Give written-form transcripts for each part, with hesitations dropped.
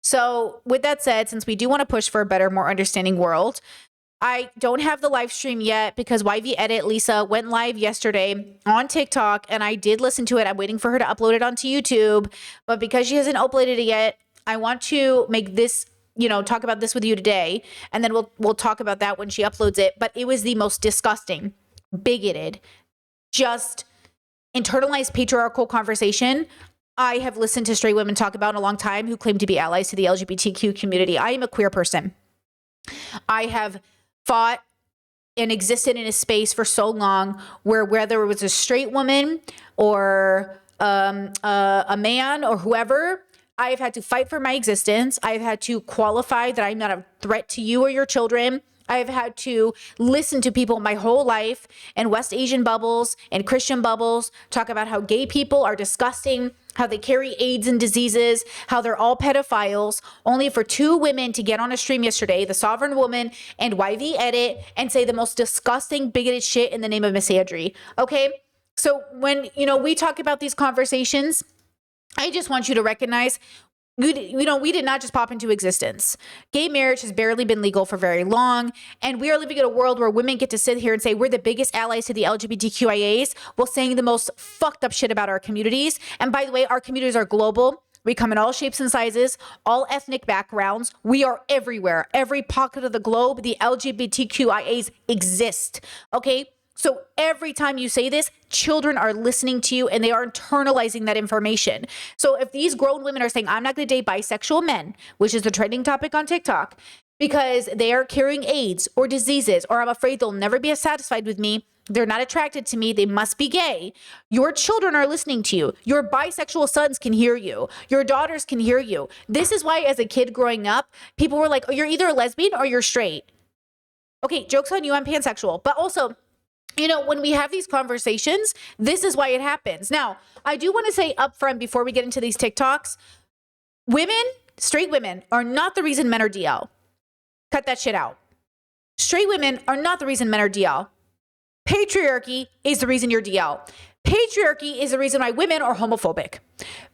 So with that said, since we do want to push for a better, more understanding world, I don't have the live stream yet because YV Edit Lisa went live yesterday on TikTok and I did listen to it. I'm waiting for her to upload it onto YouTube, but because she hasn't uploaded it yet, I want to make this, talk about this with you today, and then we'll talk about that when she uploads it. But it was the most disgusting, bigoted, just internalized patriarchal conversation I have listened to straight women talk about in a long time who claim to be allies to the LGBTQ community. I am a queer person. I have fought and existed in a space for so long where whether it was a straight woman or a man or whoever, I've had to fight for my existence. I've had to qualify that I'm not a threat to you or your children. I've had to listen to people my whole life in West Asian bubbles and Christian bubbles talk about how gay people are disgusting, how they carry AIDS and diseases, how they're all pedophiles, only for two women to get on a stream yesterday, the Sovereign Woman and YV Edit, and say the most disgusting, bigoted shit in the name of misandry. Okay? So when, we talk about these conversations, I just want you to recognize we did not just pop into existence. Gay marriage has barely been legal for very long, and we are living in a world where women get to sit here and say we're the biggest allies to the LGBTQIAs while saying the most fucked up shit about our communities. And by the way, our communities are global. We come in all shapes and sizes, all ethnic backgrounds. We are everywhere. Every pocket of the globe, the LGBTQIAs exist. Okay? So every time you say this, children are listening to you and they are internalizing that information. So if these grown women are saying, I'm not going to date bisexual men, which is the trending topic on TikTok, because they are carrying AIDS or diseases, or I'm afraid they'll never be satisfied with me, they're not attracted to me, they must be gay. Your children are listening to you. Your bisexual sons can hear you. Your daughters can hear you. This is why as a kid growing up, people were like, oh, you're either a lesbian or you're straight. Okay, joke's on you, I'm pansexual. But also, when we have these conversations, this is why it happens. Now, I do want to say up front before we get into these TikToks, straight women are not the reason men are DL. Cut that shit out. Straight women are not the reason men are DL. Patriarchy is the reason you're DL. Patriarchy is the reason why women are homophobic.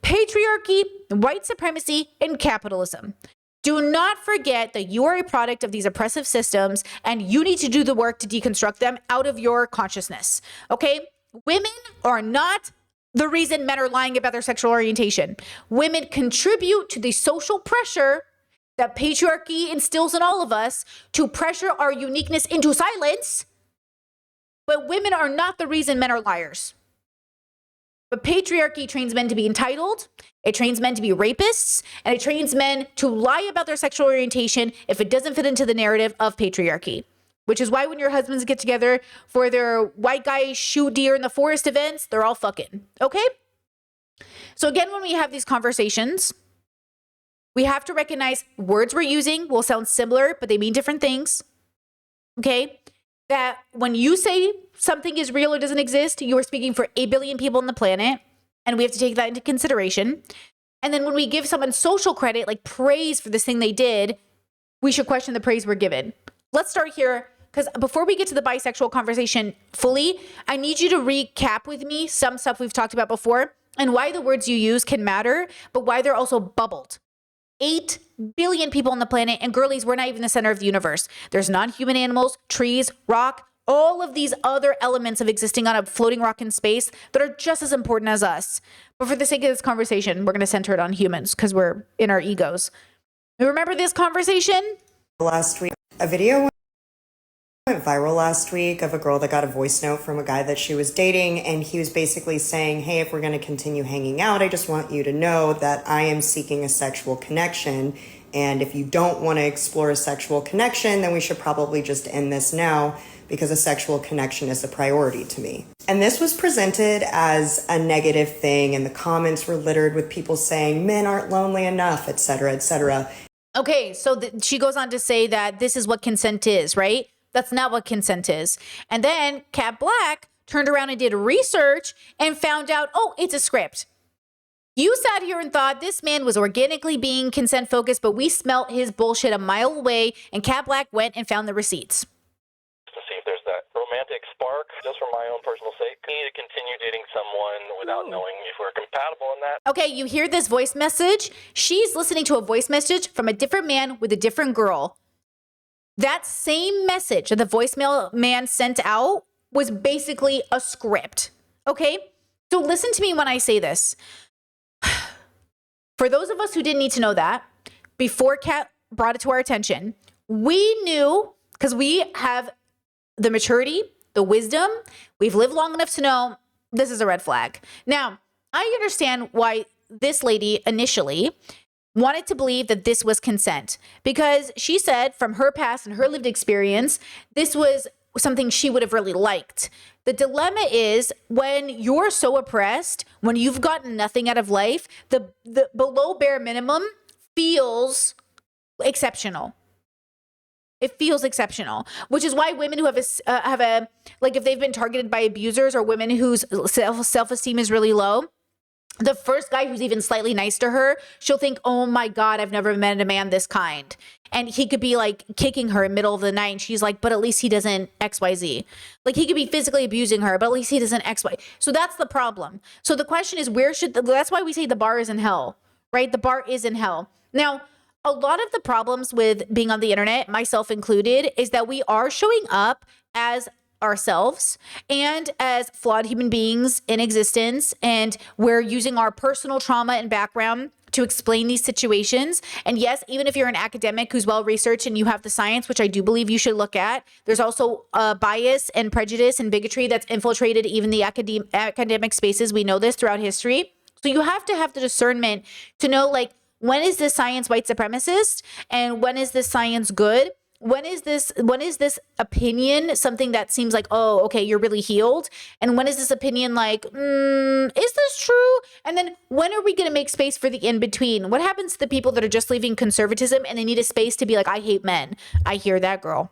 Patriarchy, white supremacy, and capitalism. Do not forget that you are a product of these oppressive systems and you need to do the work to deconstruct them out of your consciousness. Okay? Women are not the reason men are lying about their sexual orientation. Women contribute to the social pressure that patriarchy instills in all of us to pressure our uniqueness into silence. But women are not the reason men are liars. But patriarchy trains men to be entitled, it trains men to be rapists, and it trains men to lie about their sexual orientation if it doesn't fit into the narrative of patriarchy. Which is why when your husbands get together for their white guy shoot deer in the forest events, they're all fucking, okay? So again, when we have these conversations, we have to recognize words we're using will sound similar, but they mean different things, okay? That when you say something is real or doesn't exist, you are speaking for 8 billion people on the planet, and we have to take that into consideration. And then when we give someone social credit, like praise for this thing they did, we should question the praise we're given. Let's start here, because before we get to the bisexual conversation fully, I need you to recap with me some stuff we've talked about before and why the words you use can matter, but why they're also bubbled. 8 billion people on the planet, and girlies, we're not even the center of the universe. There's non-human animals, trees, rock, all of these other elements of existing on a floating rock in space that are just as important as us. But for the sake of this conversation, we're going to center it on humans because we're in our egos. You remember this conversation? Last week, a video went viral last week of a girl that got a voice note from a guy that she was dating, and he was basically saying, hey, if we're going to continue hanging out, I just want you to know that I am seeking a sexual connection, and if you don't want to explore a sexual connection, then we should probably just end this now because a sexual connection is a priority to me. And this was presented as a negative thing, and the comments were littered with people saying men aren't lonely enough, etc., etc. Okay, so she goes on to say that this is what consent is, right? That's not what consent is. And then Cat Black turned around and did research and found out, oh, it's a script. You sat here and thought this man was organically being consent focused, but we smelt his bullshit a mile away, and Cat Black went and found the receipts. To see if there's that romantic spark Just for my own personal sake, I need to continue dating someone without knowing if we're compatible in that. Okay, you hear this voice message? She's listening to a voice message from a different man with a different girl. That same message that the voicemail man sent out was basically a script. Okay? So listen to me when I say this. For those of us who didn't need to know that, before Kat brought it to our attention, we knew, because we have the maturity, the wisdom, we've lived long enough to know this is a red flag. Now, I understand why this lady initially wanted to believe that this was consent, because she said from her past and her lived experience, this was something she would have really liked. The dilemma is when you're so oppressed, when you've gotten nothing out of life, the below bare minimum feels exceptional. It feels exceptional, which is why women who have a like if they've been targeted by abusers or women whose self-esteem is really low, the first guy who's even slightly nice to her, she'll think, oh my God, I've never met a man this kind. And he could be like kicking her in the middle of the night. And she's like, but at least he doesn't XYZ. Like he could be physically abusing her, but at least he doesn't XY. So that's the problem. So the question is, that's why we say the bar is in hell, right? The bar is in hell. Now, a lot of the problems with being on the internet, myself included, is that we are showing up as ourselves and as flawed human beings in existence, and we're using our personal trauma and background to explain these situations. And yes, even if you're an academic who's well researched and you have the science, which I do believe you should look at, there's also bias and prejudice and bigotry that's infiltrated even the academic spaces. We know this throughout history. So you have to have the discernment to know, like, when is this science white supremacist and when is this science good? When is this opinion something that seems like, oh, okay, you're really healed? And when is this opinion like, is this true? And then when are we going to make space for the in-between? What happens to the people that are just leaving conservatism and they need a space to be like, I hate men? I hear that, girl.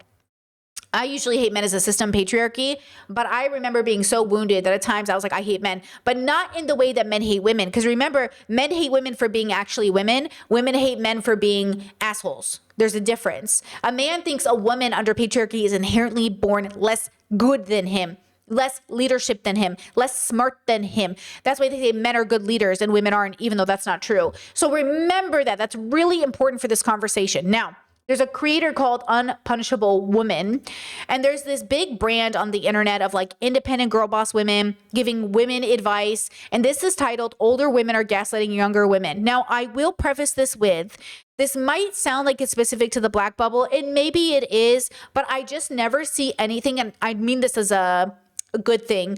I usually hate men as a system patriarchy, but I remember being so wounded that at times I was like, I hate men, but not in the way that men hate women. Because remember, men hate women for being actually women. Women hate men for being assholes. There's a difference. A man thinks a woman under patriarchy is inherently born less good than him, less leadership than him, less smart than him. That's why they say men are good leaders and women aren't, even though that's not true. So remember that. That's really important for this conversation. Now, there's a creator called Unpunishable Woman, and there's this big brand on the internet of like independent girl boss women giving women advice, and this is titled Older Women Are Gaslighting Younger Women. Now, I will preface this with, this might sound like it's specific to the Black bubble, and maybe it is, but I just never see anything, and I mean this as a good thing,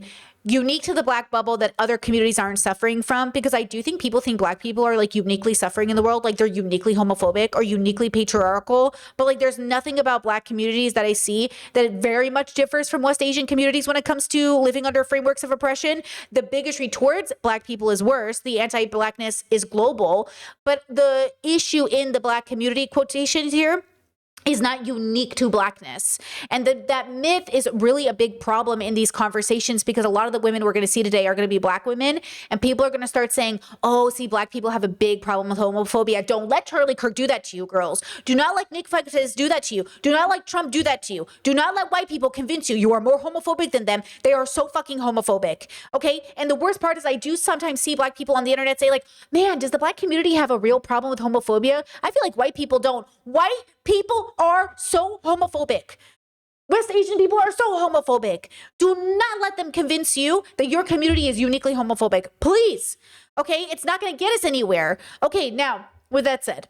unique to the Black bubble that other communities aren't suffering from, because I do think people think Black people are like uniquely suffering in the world, like they're uniquely homophobic or uniquely patriarchal, but like there's nothing about Black communities that I see that very much differs from West Asian communities when it comes to living under frameworks of oppression. The bigotry towards Black people is worse. The anti-Blackness is global, but the issue in the Black community, quotations here, is not unique to Blackness. And that myth is really a big problem in these conversations, because a lot of the women we're going to see today are going to be Black women, and people are going to start saying, oh, see, Black people have a big problem with homophobia. Don't let Charlie Kirk do that to you, girls. Do not let Nick Fuentes do that to you. Do not let Trump do that to you. Do not let white people convince you are more homophobic than them. They are so fucking homophobic. Okay? And the worst part is I do sometimes see Black people on the internet say like, man, does the Black community have a real problem with homophobia? I feel like white people don't. White people are so homophobic. West Asian people are so homophobic. Do not let them convince you that your community is uniquely homophobic. Please. Okay? It's not going to get us anywhere. Okay, now, with that said,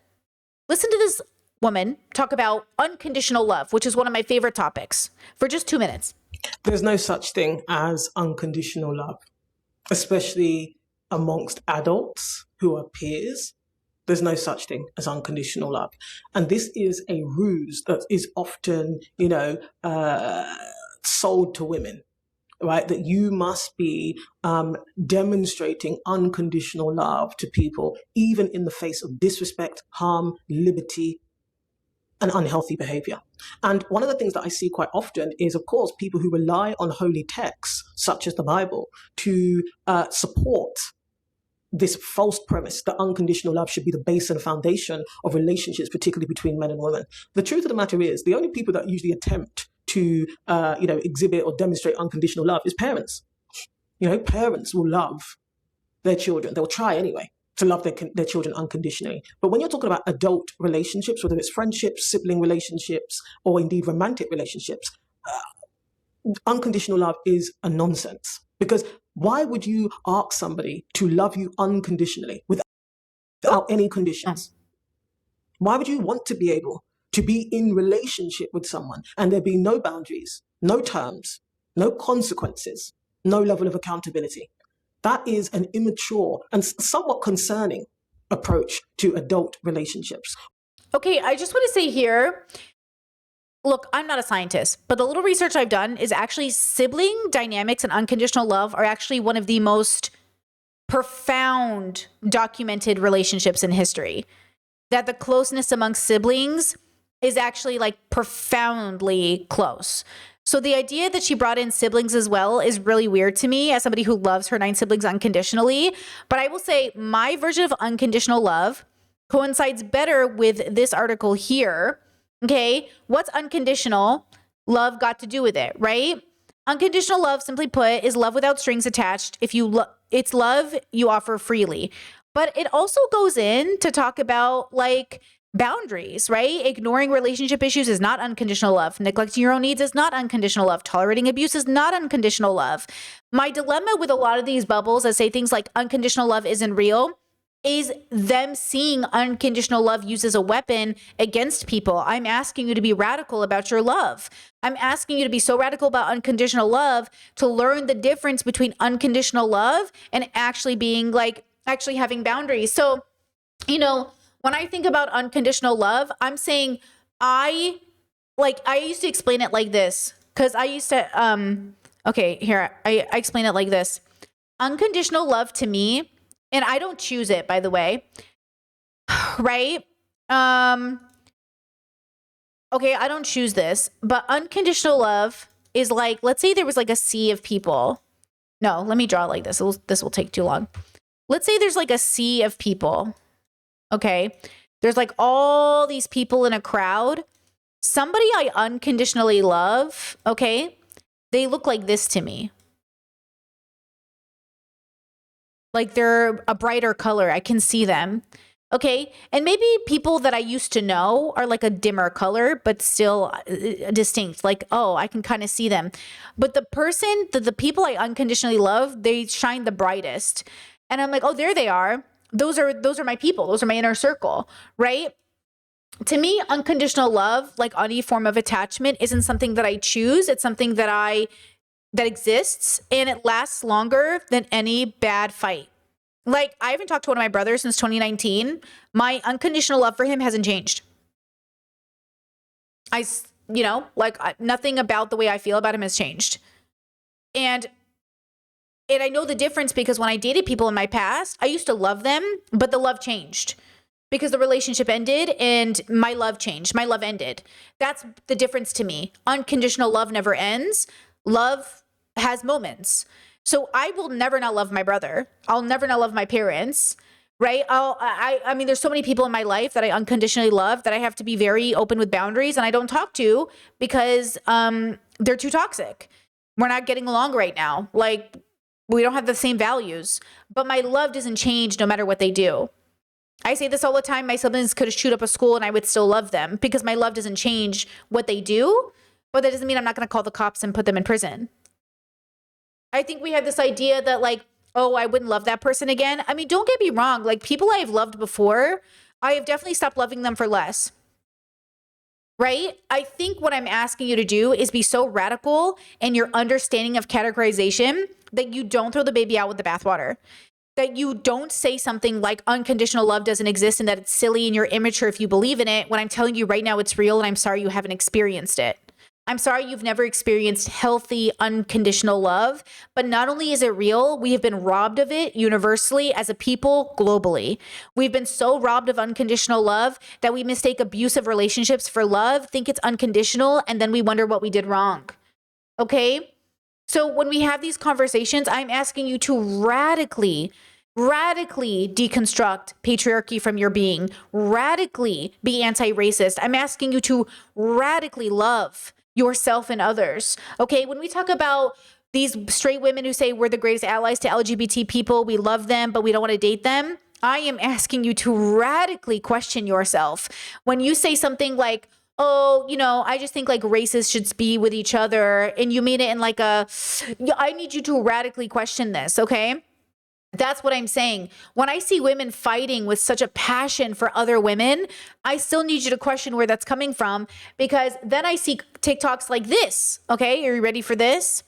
listen to this woman talk about unconditional love, which is one of my favorite topics, for just 2 minutes. There's no such thing as unconditional love, especially amongst adults who are peers. There's no such thing as unconditional love. And this is a ruse that is often, sold to women, right? That you must be demonstrating unconditional love to people, even in the face of disrespect, harm, liberty, and unhealthy behavior. And one of the things that I see quite often is, of course, people who rely on holy texts, such as the Bible, to support this false premise that unconditional love should be the base and foundation of relationships, particularly between men and women. The truth of the matter is, the only people that usually attempt to, exhibit or demonstrate unconditional love is parents. Parents will love their children. They'll try anyway to love their children unconditionally. But when you're talking about adult relationships, whether it's friendships, sibling relationships, or indeed romantic relationships, unconditional love is a nonsense. Because why would you ask somebody to love you unconditionally without any conditions? Why would you want to be able to be in relationship with someone and there be no boundaries, no terms, no consequences, no level of accountability? That is an immature and somewhat concerning approach to adult relationships. Okay, I just want to say here, look, I'm not a scientist, but the little research I've done is actually sibling dynamics and unconditional love are actually one of the most profound documented relationships in history. That the closeness amongst siblings is actually like profoundly close. So the idea that she brought in siblings as well is really weird to me as somebody who loves her 9 siblings unconditionally. But I will say my version of unconditional love coincides better with this article here. Okay, what's unconditional love got to do with it, right? Unconditional love, simply put, is love without strings attached. If you it's love you offer freely. But it also goes in to talk about like boundaries, right? Ignoring relationship issues is not unconditional love. Neglecting your own needs is not unconditional love. Tolerating abuse is not unconditional love. My dilemma with a lot of these bubbles that say things like unconditional love isn't real is them seeing unconditional love used as a weapon against people. I'm asking you to be radical about your love. I'm asking you to be so radical about unconditional love to learn the difference between unconditional love and actually being like, actually having boundaries. So, when I think about unconditional love, I'm saying I used to explain it like this because I used to, I explain it like this. Unconditional love to me, and I don't choose it, by the way, right? I don't choose this, but unconditional love is like, let's say there was like a sea of people. No, let me draw it like this. This will take too long. Let's say there's like a sea of people. Okay. There's like all these people in a crowd. Somebody I unconditionally love, okay, they look like this to me. Like they're a brighter color. I can see them. Okay. And maybe people that I used to know are like a dimmer color, but still distinct. Like, oh, I can kind of see them. But the people I unconditionally love, they shine the brightest. And I'm like, oh, there they are. Those are my people. Those are my inner circle, right? To me, unconditional love, like any form of attachment, isn't something that I choose. It's something that exists, and it lasts longer than any bad fight. Like, I haven't talked to one of my brothers since 2019. My unconditional love for him hasn't changed. Nothing about the way I feel about him has changed. And I know the difference because when I dated people in my past, I used to love them, but the love changed because the relationship ended and my love changed. My love ended. That's the difference to me. Unconditional love never ends. Love has moments. So I will never not love my brother. I'll never not love my parents, right? I mean, there's so many people in my life that I unconditionally love that I have to be very open with boundaries and I don't talk to because they're too toxic. We're not getting along right now. Like, we don't have the same values, but my love doesn't change no matter what they do. I say this all the time. My siblings could shoot up a school and I would still love them because my love doesn't change what they do, but that doesn't mean I'm not going to call the cops and put them in prison. I think we have this idea that like, oh, I wouldn't love that person again. I mean, don't get me wrong. Like people I have loved before, I have definitely stopped loving them for less. Right? I think what I'm asking you to do is be so radical in your understanding of categorization that you don't throw the baby out with the bathwater. That you don't say something like unconditional love doesn't exist and that it's silly and you're immature if you believe in it when I'm telling you right now it's real and I'm sorry you haven't experienced it. I'm sorry you've never experienced healthy, unconditional love, but not only is it real, we have been robbed of it universally as a people globally. We've been so robbed of unconditional love that we mistake abusive relationships for love, think it's unconditional, and then we wonder what we did wrong. Okay? So when we have these conversations, I'm asking you to radically deconstruct patriarchy from your being, radically be anti-racist. I'm asking you to radically love yourself and others. Okay. When we talk about these straight women who say we're the greatest allies to LGBT people, we love them, but we don't want to date them, I am asking you to radically question yourself. When you say something like, oh, I just think like races should be with each other, and you mean it in like I need you to radically question this, okay? That's what I'm saying. When I see women fighting with such a passion for other women, I still need you to question where that's coming from, because then I see TikToks like this. Okay, are you ready for this?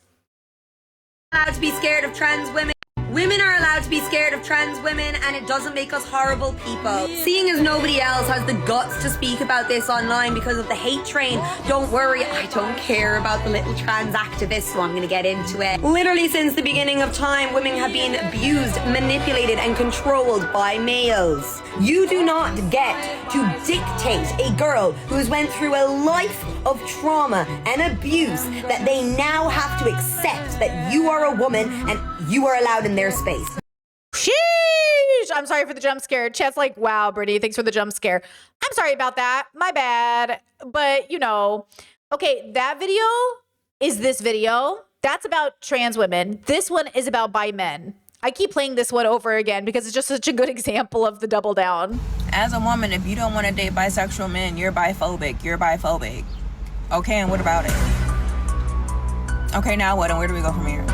Allowed to be scared of trans women. Women are allowed to be scared of trans women, and it doesn't make us horrible people. Seeing as nobody else has the guts to speak about this online because of the hate train, don't worry, I don't care about the little trans activists, so I'm going to get into it. Literally since the beginning of time, women have been abused, manipulated, and controlled by males. You do not get to dictate a girl who's went through a life of trauma and abuse that they now have to accept that you are a woman and you are allowed in their space. Sheesh! I'm sorry for the jump scare. Chat's like, wow, Brittany, thanks for the jump scare. I'm sorry about that. My bad. But, okay, that video is this video. That's about trans women. This one is about bi men. I keep playing this one over again because it's just such a good example of the double down. As a woman, if you don't want to date bisexual men, you're biphobic. You're biphobic. Okay, and what about it? Okay, now what? And where do we go from here?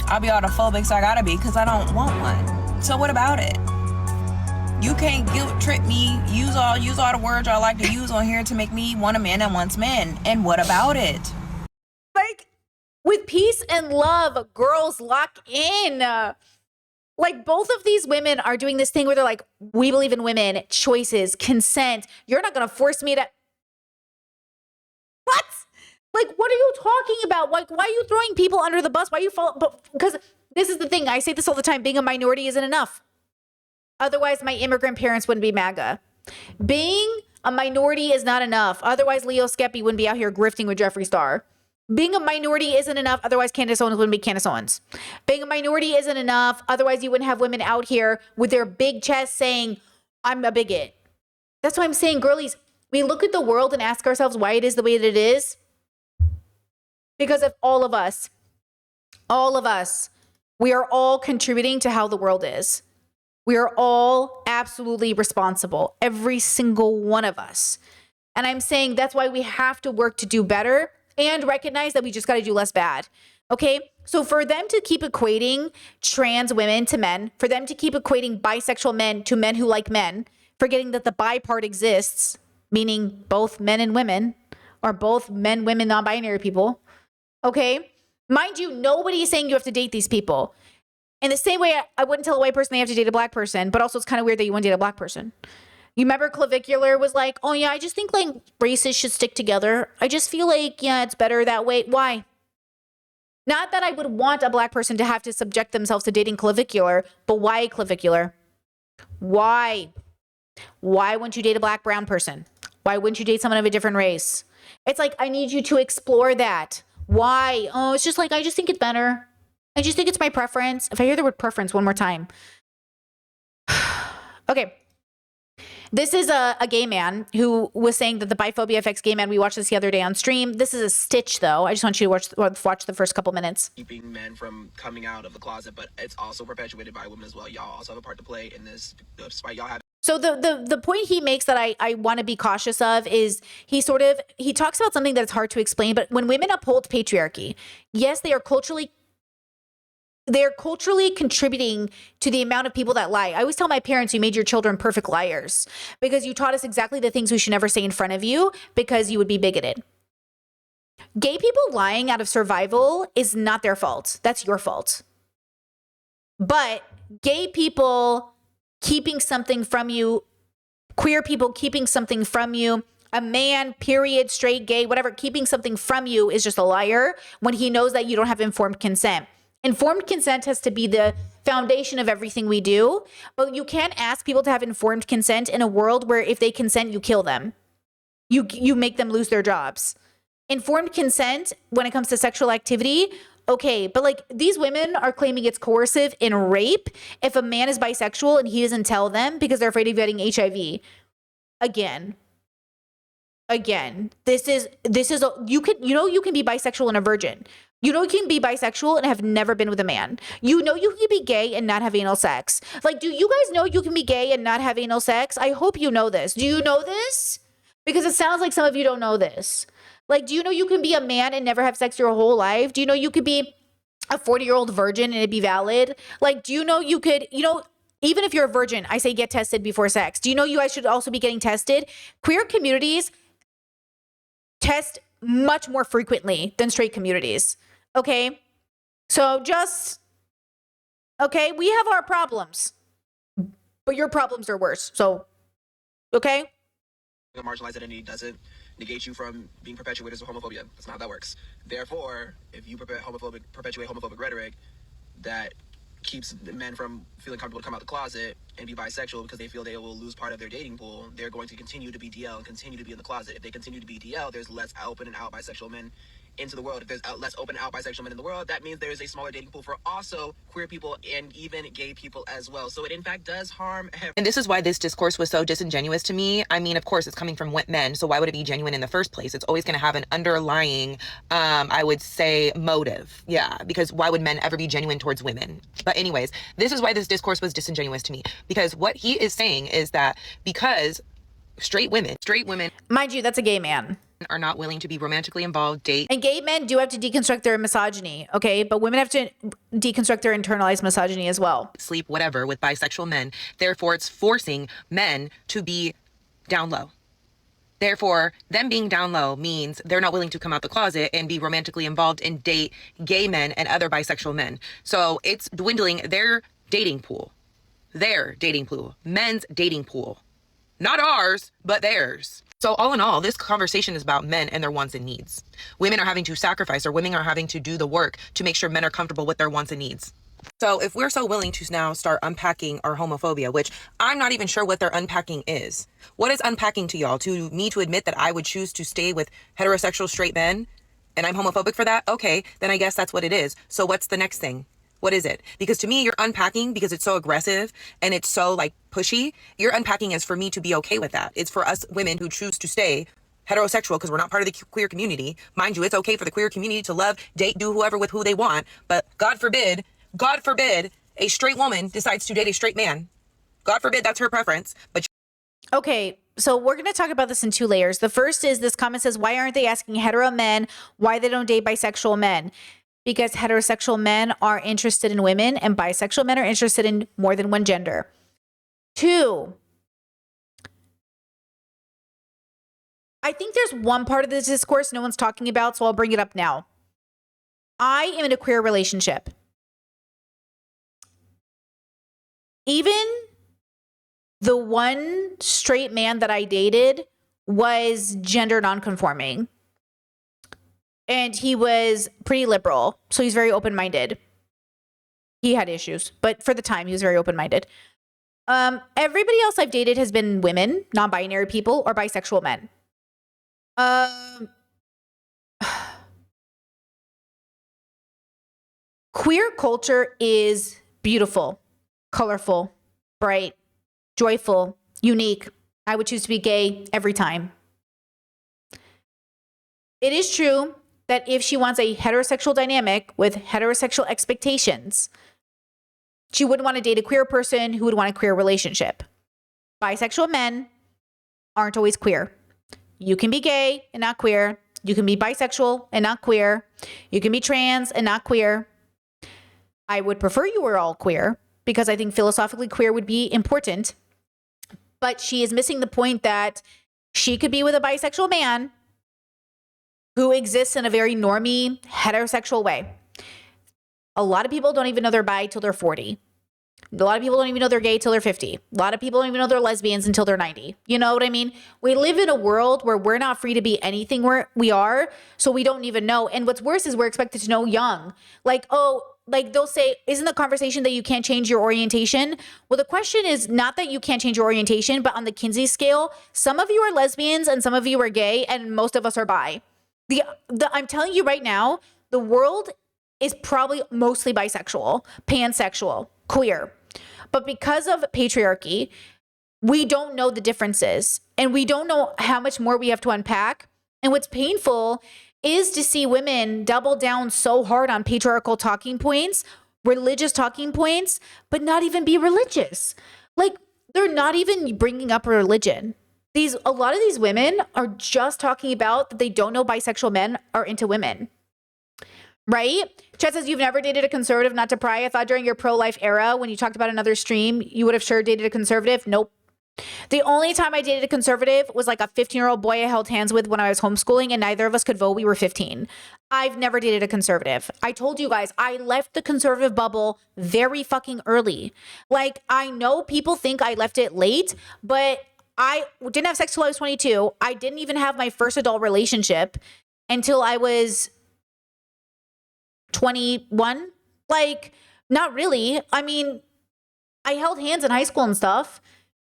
I'll be autophobic, so I gotta be, because I don't want one. So what about it? You can't guilt trip me, use all the words I like to use on here to make me want a man that wants men. And what about it? Like, with peace and love, girls lock in. Like, both of these women are doing this thing where they're like, we believe in women, choices, consent. You're not gonna force me to... What? Like, what are you talking about? Like, why are you throwing people under the bus? Why are you because this is the thing. I say this all the time. Being a minority isn't enough. Otherwise, my immigrant parents wouldn't be MAGA. Being a minority is not enough. Otherwise, Leo Skeppy wouldn't be out here grifting with Jeffree Star. Being a minority isn't enough. Otherwise, Candace Owens wouldn't be Candace Owens. Being a minority isn't enough. Otherwise, you wouldn't have women out here with their big chest saying, I'm a bigot. That's why I'm saying, girlies, we look at the world and ask ourselves why it is the way that it is. Because of all of us, we are all contributing to how the world is. We are all absolutely responsible, every single one of us. And I'm saying that's why we have to work to do better and recognize that we just got to do less bad. Okay? So for them to keep equating trans women to men, for them to keep equating bisexual men to men who like men, forgetting that the bi part exists, meaning both men and women, or both men, women, non-binary people. Okay? Mind you, nobody is saying you have to date these people. In the same way, I wouldn't tell a white person they have to date a black person, but also it's kind of weird that you want to date a black person. You remember Clavicular was like, oh yeah, I just think like races should stick together. I just feel like, yeah, it's better that way. Why? Not that I would want a black person to have to subject themselves to dating Clavicular, but why Clavicular? Why? Why wouldn't you date a black brown person? Why wouldn't you date someone of a different race? It's like, I need you to explore that. Why? Oh, it's just like, I just think it's better. I just think it's my preference. If I hear the word preference one more time. Okay. This is a gay man who was saying that the biphobia affects gay men. We watched this the other day on stream. This is a stitch, though. I just want you to watch the first couple minutes. Keeping men from coming out of the closet, but it's also perpetuated by women as well. Y'all also have a part to play in this, despite y'all having... So the point he makes that I want to be cautious of is he talks about something that's hard to explain, but when women uphold patriarchy, yes, they're culturally contributing to the amount of people that lie. I always tell my parents, you made your children perfect liars because you taught us exactly the things we should never say in front of you because you would be bigoted. Gay people lying out of survival is not their fault. That's your fault. But gay people keeping something from you, queer people keeping something from you, a man, period, straight, gay, whatever, keeping something from you is just a liar when he knows that you don't have informed consent. Informed consent has to be the foundation of everything we do, but you can't ask people to have informed consent in a world where if they consent, you kill them. You make them lose their jobs. Informed consent when it comes to sexual activity, okay, but like these women are claiming it's coercive in rape if a man is bisexual and he doesn't tell them because they're afraid of getting HIV. Again, again, you can be bisexual and a virgin. You can be bisexual and have never been with a man. You can be gay and not have anal sex. Like, do you guys know you can be gay and not have anal sex? I hope you know this. Do you know this? Because it sounds like some of you don't know this. Like, do you know you can be a man and never have sex your whole life? Do you know you could be a 40-year-old virgin and it'd be valid? Like, do you know you could, even if you're a virgin, I say get tested before sex. Do you know you guys should also be getting tested? Queer communities test much more frequently than straight communities. Okay? So we have our problems, but your problems are worse. So, okay? A marginalized identity doesn't negate you from being perpetuated as homophobia. That's not how that works. Therefore, if you perpetuate homophobic rhetoric that keeps men from feeling comfortable to come out the closet and be bisexual because they feel they will lose part of their dating pool, they're going to continue to be DL and continue to be in the closet. If they continue to be DL, there's less open and out bisexual men into the world. If there's less open and out bisexual men in the world, that means there is a smaller dating pool for also queer people and even gay people as well. So it in fact does harm everyone. And this is why this discourse was so disingenuous to me. I mean, of course, it's coming from men, so why would it be genuine in the first place? It's always going to have an underlying, I would say, motive. Yeah, because why would men ever be genuine towards women? But anyways, this is why this discourse was disingenuous to me. Because what he is saying is that because straight women, Mind you, that's a gay man. are not willing to be romantically involved, date. And gay men do have to deconstruct their misogyny, okay? But women have to deconstruct their internalized misogyny as well. Sleep, whatever, with bisexual men. Therefore, it's forcing men to be down low. Therefore, them being down low means they're not willing to come out the closet and be romantically involved and date gay men and other bisexual men. So it's dwindling their dating pool. Men's dating pool. Not ours, but theirs. So all in all, this conversation is about men and their wants and needs. Women are having to sacrifice, or women are having to do the work to make sure men are comfortable with their wants and needs. So if we're so willing to now start unpacking our homophobia, which I'm not even sure what their unpacking is. What is unpacking to y'all? To me to admit that I would choose to stay with heterosexual straight men and I'm homophobic for that? Okay, then I guess that's what it is. So what's the next thing? What is it? Because to me, you're unpacking because it's so aggressive and it's so like pushy. Your unpacking is for me to be okay with that. It's for us women who choose to stay heterosexual because we're not part of the queer community. Mind you, it's okay for the queer community to love, date, do whoever with who they want. But God forbid, a straight woman decides to date a straight man. God forbid that's her preference. But Okay, so we're going to talk about this in two layers. The first is this comment says, why aren't they asking hetero men why they don't date bisexual men? Because heterosexual men are interested in women and bisexual men are interested in more than one gender. Two, I think there's one part of this discourse no one's talking about, so I'll bring it up now. I am in a queer relationship. Even the one straight man that I dated was gender nonconforming. And he was pretty liberal. So he's very open-minded. He had issues, but for the time, he was very open-minded. Everybody else I've dated has been women, non-binary people, or bisexual men. Queer culture is beautiful, colorful, bright, joyful, unique. I would choose to be gay every time. It is true that if she wants a heterosexual dynamic with heterosexual expectations, she wouldn't want to date a queer person who would want a queer relationship. Bisexual men aren't always queer. You can be gay and not queer. You can be bisexual and not queer. You can be trans and not queer. I would prefer you were all queer because I think philosophically queer would be important. But she is missing the point that she could be with a bisexual man who exists in a very normie, heterosexual way. A lot of people don't even know they're bi till they're 40. A lot of people don't even know they're gay till they're 50. A lot of people don't even know they're lesbians until they're 90. You know what I mean? We live in a world where we're not free to be anything we are, so we don't even know. And what's worse is we're expected to know young. Like, they'll say, isn't the conversation that you can't change your orientation? Well, the question is not that you can't change your orientation, but on the Kinsey scale, some of you are lesbians and some of you are gay and most of us are bi. I'm telling you right now, the world is probably mostly bisexual, pansexual, queer. But because of patriarchy, We don't know the differences, and we don't know how much more we have to unpack. And what's painful is to see women double down so hard on patriarchal talking points, religious talking points, but not even be religious. Like, they're not even bringing up religion. A lot of these women are just talking about that they don't know bisexual men are into women. Right? Chet says, you've never dated a conservative, not to pry. I thought during your pro-life era, when you talked about another stream, you would have sure dated a conservative. Nope. The only time I dated a conservative was like a 15-year-old boy I held hands with when I was homeschooling, and neither of us could vote. We were 15. I've never dated a conservative. I told you guys, I left the conservative bubble very fucking early. Like, I know people think I left it late, but I didn't have sex till I was 22. I didn't even have my first adult relationship until I was 21. Like, not really. I mean, I held hands in high school and stuff.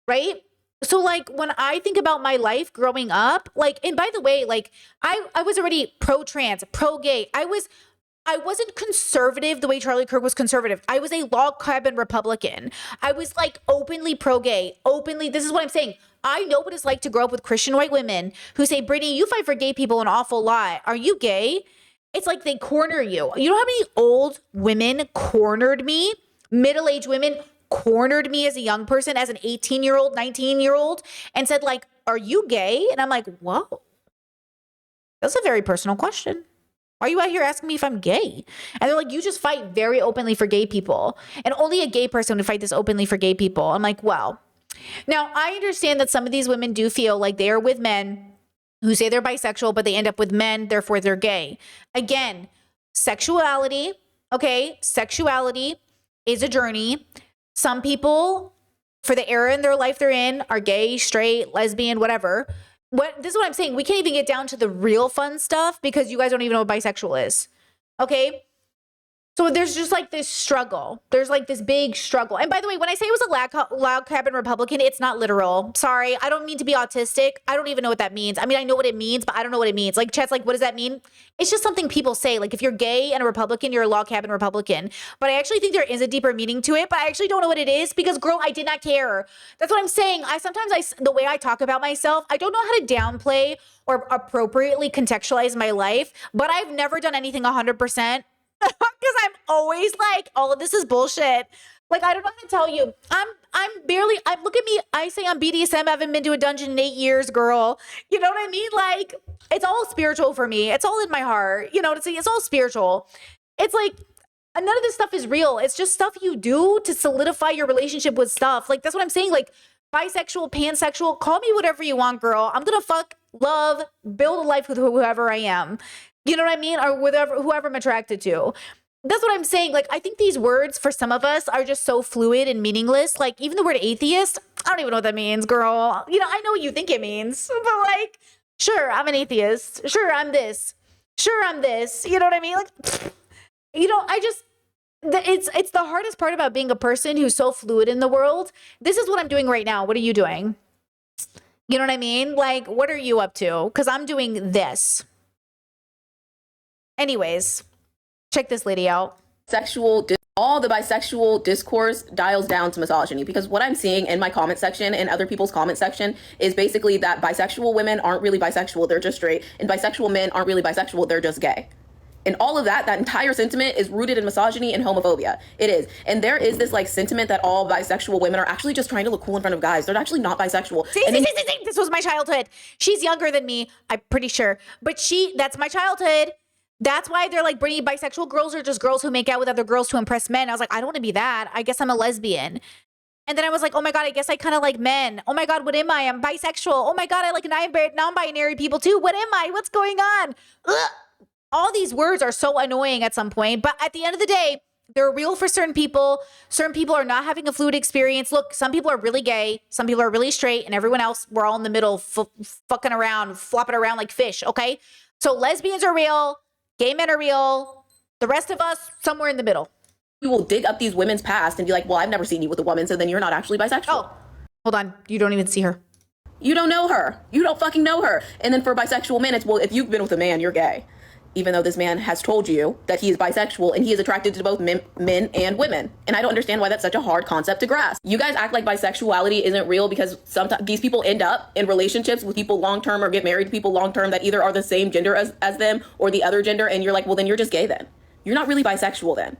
Right? So like when I think about my life growing up, like, and by the way, like I was already pro-trans, pro-gay. I wasn't conservative the way Charlie Kirk was conservative. I was a log cabin Republican. I was like openly pro-gay, openly. This is what I'm saying. I know what it's like to grow up with Christian white women who say, Brittany, you fight for gay people an awful lot. Are you gay? It's like they corner you. You know how many old women cornered me? Middle-aged women cornered me as a young person, as an 18-year-old, 19-year-old, and said like, are you gay? And I'm like, whoa, that's a very personal question. Why are you out here asking me if I'm gay? And they're like, you just fight very openly for gay people. And only a gay person would fight this openly for gay people. I'm like, wow. Now, I understand that some of these women do feel like they are with men who say they're bisexual, but they end up with men, therefore they're gay. Again, sexuality, okay? Sexuality is a journey. Some people, for the era in their life they're in, are gay, straight, lesbian, whatever. This is what I'm saying. We can't even get down to the real fun stuff because you guys don't even know what bisexual is. Okay? So there's just like this struggle. There's like this big struggle. And by the way, when I say it was a loud cabin Republican, it's not literal. Sorry. I don't mean to be autistic. I don't even know what that means. I mean, I know what it means, but I don't know what it means. Like, chat's like, what does that mean? It's just something people say. Like, if you're gay and a Republican, you're a log cabin Republican. But I actually think there is a deeper meaning to it, but I actually don't know what it is because, girl, I did not care. That's what I'm saying. The way I talk about myself, I don't know how to downplay or appropriately contextualize my life, but I've never done anything 100%. Because I'm always like, all of this is bullshit. Like, I don't know how to tell you. Look at me. I say I'm BDSM. I haven't been to a dungeon in 8 years, girl. You know what I mean? Like, it's all spiritual for me. It's all in my heart. You know, it's all spiritual. It's like, none of this stuff is real. It's just stuff you do to solidify your relationship with stuff. Like, that's what I'm saying. Like, bisexual, pansexual, call me whatever you want, girl. I'm going to fuck, love, build a life with whoever I am. You know what I mean? Or whoever I'm attracted to. That's what I'm saying. Like, I think these words for some of us are just so fluid and meaningless. Like, even the word atheist, I don't even know what that means, girl. You know, I know what you think it means, but like, sure, I'm an atheist. Sure, I'm this. Sure, I'm this. You know what I mean? Like, you know, it's the hardest part about being a person who's so fluid in the world. This is what I'm doing right now. What are you doing? You know what I mean? Like, what are you up to? Because I'm doing this. Anyways, check this lady out. All the bisexual discourse dials down to misogyny, because what I'm seeing in my comment section and other people's comment section is basically that bisexual women aren't really bisexual, they're just straight, and bisexual men aren't really bisexual, they're just gay. And all of that entire sentiment is rooted in misogyny and homophobia. It is. And there is this like sentiment that all bisexual women are actually just trying to look cool in front of guys. They're actually not bisexual. See, this was my childhood. She's younger than me, I'm pretty sure. But that's my childhood. That's why they're like, Brittany, bisexual girls are just girls who make out with other girls to impress men. I was like, I don't want to be that. I guess I'm a lesbian. And then I was like, oh my God, I guess I kind of like men. Oh my God, what am I? I'm bisexual. Oh my God, I like non-binary people too. What am I? What's going on? Ugh. All these words are so annoying at some point. But at the end of the day, they're real for certain people. Certain people are not having a fluid experience. Look, some people are really gay. Some people are really straight. And everyone else, we're all in the middle, fucking around, flopping around like fish, okay? So lesbians are real. Gay men are real. The rest of us, somewhere in the middle. You will dig up these women's past and be like, well, I've never seen you with a woman, so then you're not actually bisexual. Oh, hold on. You don't even see her. You don't know her. You don't fucking know her. And then for bisexual men, it's, well, if you've been with a man, you're gay. even though this man has told you that he is bisexual and he is attracted to both men and women. And I don't understand why that's such a hard concept to grasp. You guys act like bisexuality isn't real because sometimes these people end up in relationships with people long-term or get married to people long-term that either are the same gender as them or the other gender. And you're like, well, then you're just gay then. You're not really bisexual then.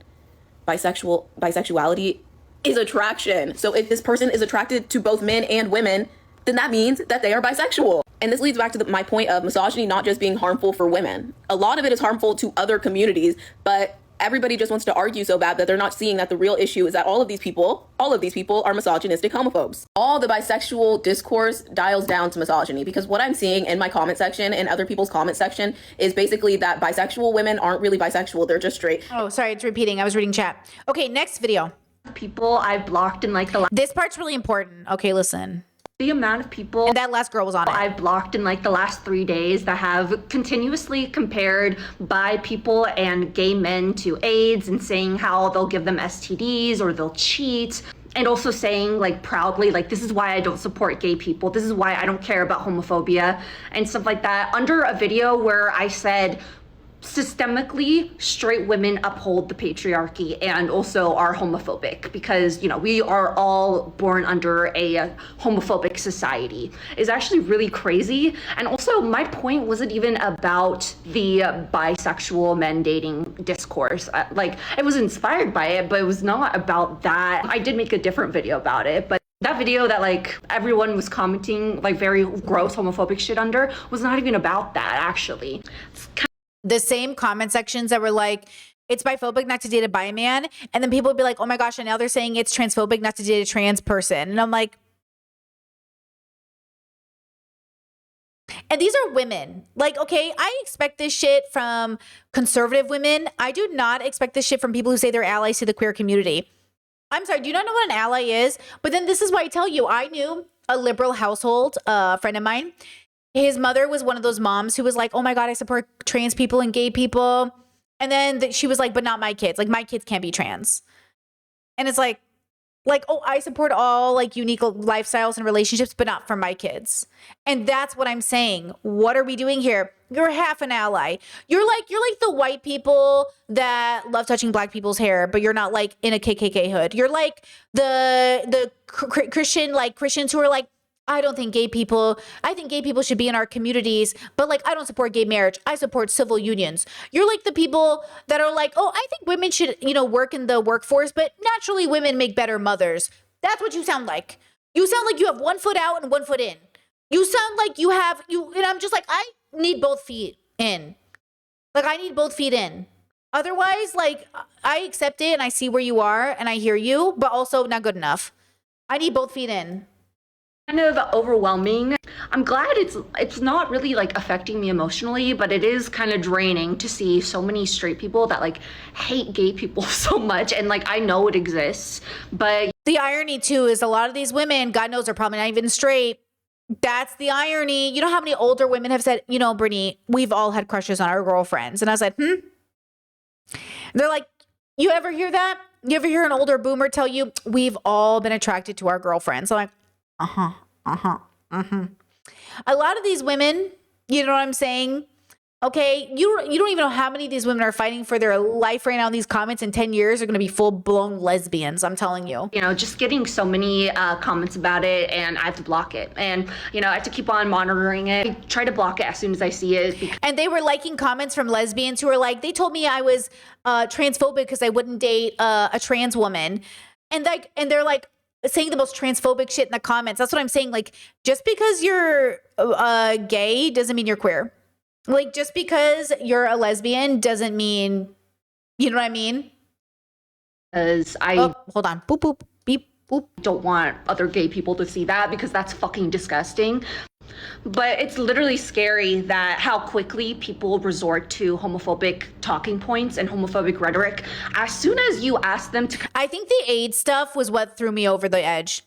Bisexuality is attraction. So if this person is attracted to both men and women, then that means that they are bisexual. And this leads back to my point of misogyny not just being harmful for women. A lot of it is harmful to other communities, but everybody just wants to argue so bad that they're not seeing that the real issue is that all of these people are misogynistic homophobes. All the bisexual discourse dials down to misogyny because what I'm seeing in my comment section and other people's comment section is basically that bisexual women aren't really bisexual, they're just straight. Oh, sorry, it's repeating. I was reading chat. Okay, next video. People I've blocked in like the This part's really important. Okay, listen. The amount of people and that last girl was on it. I've blocked in like the last 3 days that have continuously compared bi people and gay men to AIDS and saying how they'll give them STDs or they'll cheat. And also saying like proudly, like, this is why I don't support gay people. This is why I don't care about homophobia and stuff like that. Under a video where I said, systemically, straight women uphold the patriarchy and also are homophobic because, you know, we are all born under a homophobic society is actually really crazy. And also my point wasn't even about the bisexual men dating discourse. Like, I was inspired by it, but it was not about that. I did make a different video about it, but that video that like everyone was commenting like very gross homophobic shit under was not even about that actually. The same comment sections that were like, it's biphobic not to date a bi man. And then people would be like, oh my gosh, and now they're saying it's transphobic not to date a trans person. And I'm like, and these are women. Like, okay, I expect this shit from conservative women. I do not expect this shit from people who say they're allies to the queer community. I'm sorry, do you not know what an ally is? But then this is why I tell you, I knew a liberal household, a friend of mine. His mother was one of those moms who was like, oh my God, I support trans people and gay people. And then she was like, but not my kids. Like, my kids can't be trans. And it's like, oh, I support all like unique lifestyles and relationships, but not for my kids. And that's what I'm saying. What are we doing here? You're half an ally. You're like the white people that love touching black people's hair, but you're not like in a KKK hood. You're like the Christians who are like, I think gay people should be in our communities, but like, I don't support gay marriage. I support civil unions. You're like the people that are like, oh, I think women should, work in the workforce, but naturally women make better mothers. That's what you sound like. You sound like you have 1 foot out and 1 foot in. You sound like and I'm just like, I need both feet in. Like, I need both feet in. Otherwise, like, I accept it and I see where you are and I hear you, but also not good enough. I need both feet in. Kind of overwhelming. I'm glad it's not really like affecting me emotionally, but it is kind of draining to see so many straight people that like hate gay people so much. And like, I know it exists, but the irony too is a lot of these women, God knows, are probably not even straight. That's the irony. You know how many older women have said, Brittany, we've all had crushes on our girlfriends. And I said, And they're like, you ever hear that? You ever hear an older boomer tell you, we've all been attracted to our girlfriends? I'm like, a lot of these women, you know what I'm saying? Okay, you don't even know how many of these women are fighting for their life right now. In these comments in 10 years are going to be full-blown lesbians, I'm telling you. Just getting so many comments about it, and I have to block it. And, I have to keep on monitoring it. I try to block it as soon as I see it. And they were liking comments from lesbians who were like, they told me I was transphobic because I wouldn't date a trans woman. And they're like, saying the most transphobic shit in the comments. That's what I'm saying. Like, just because you're gay doesn't mean you're queer. Like, just because you're a lesbian doesn't mean, you know what I mean? Because hold on. Boop, boop, beep, boop. Don't want other gay people to see that because that's fucking disgusting. But it's literally scary that how quickly people resort to homophobic talking points and homophobic rhetoric as soon as you ask them to. I think the AIDS stuff was what threw me over the edge.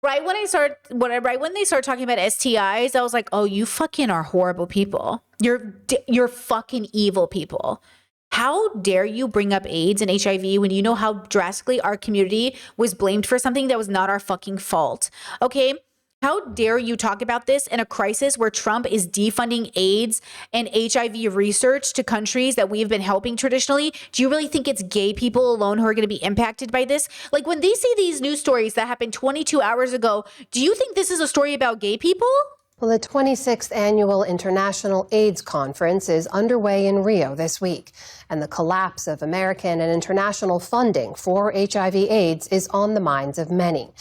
Right when they start talking about STIs, I was like, oh, you fucking are horrible people. You're fucking evil people. How dare you bring up AIDS and HIV when you know how drastically our community was blamed for something that was not our fucking fault? Okay. How dare you talk about this in a crisis where Trump is defunding AIDS and HIV research to countries that we've been helping traditionally? Do you really think it's gay people alone who are going to be impacted by this? Like, when they see these news stories that happened 22 hours ago, do you think this is a story about gay people? Well, the 26th Annual International AIDS Conference is underway in Rio this week, and the collapse of American and international funding for HIV/AIDS is on the minds of many.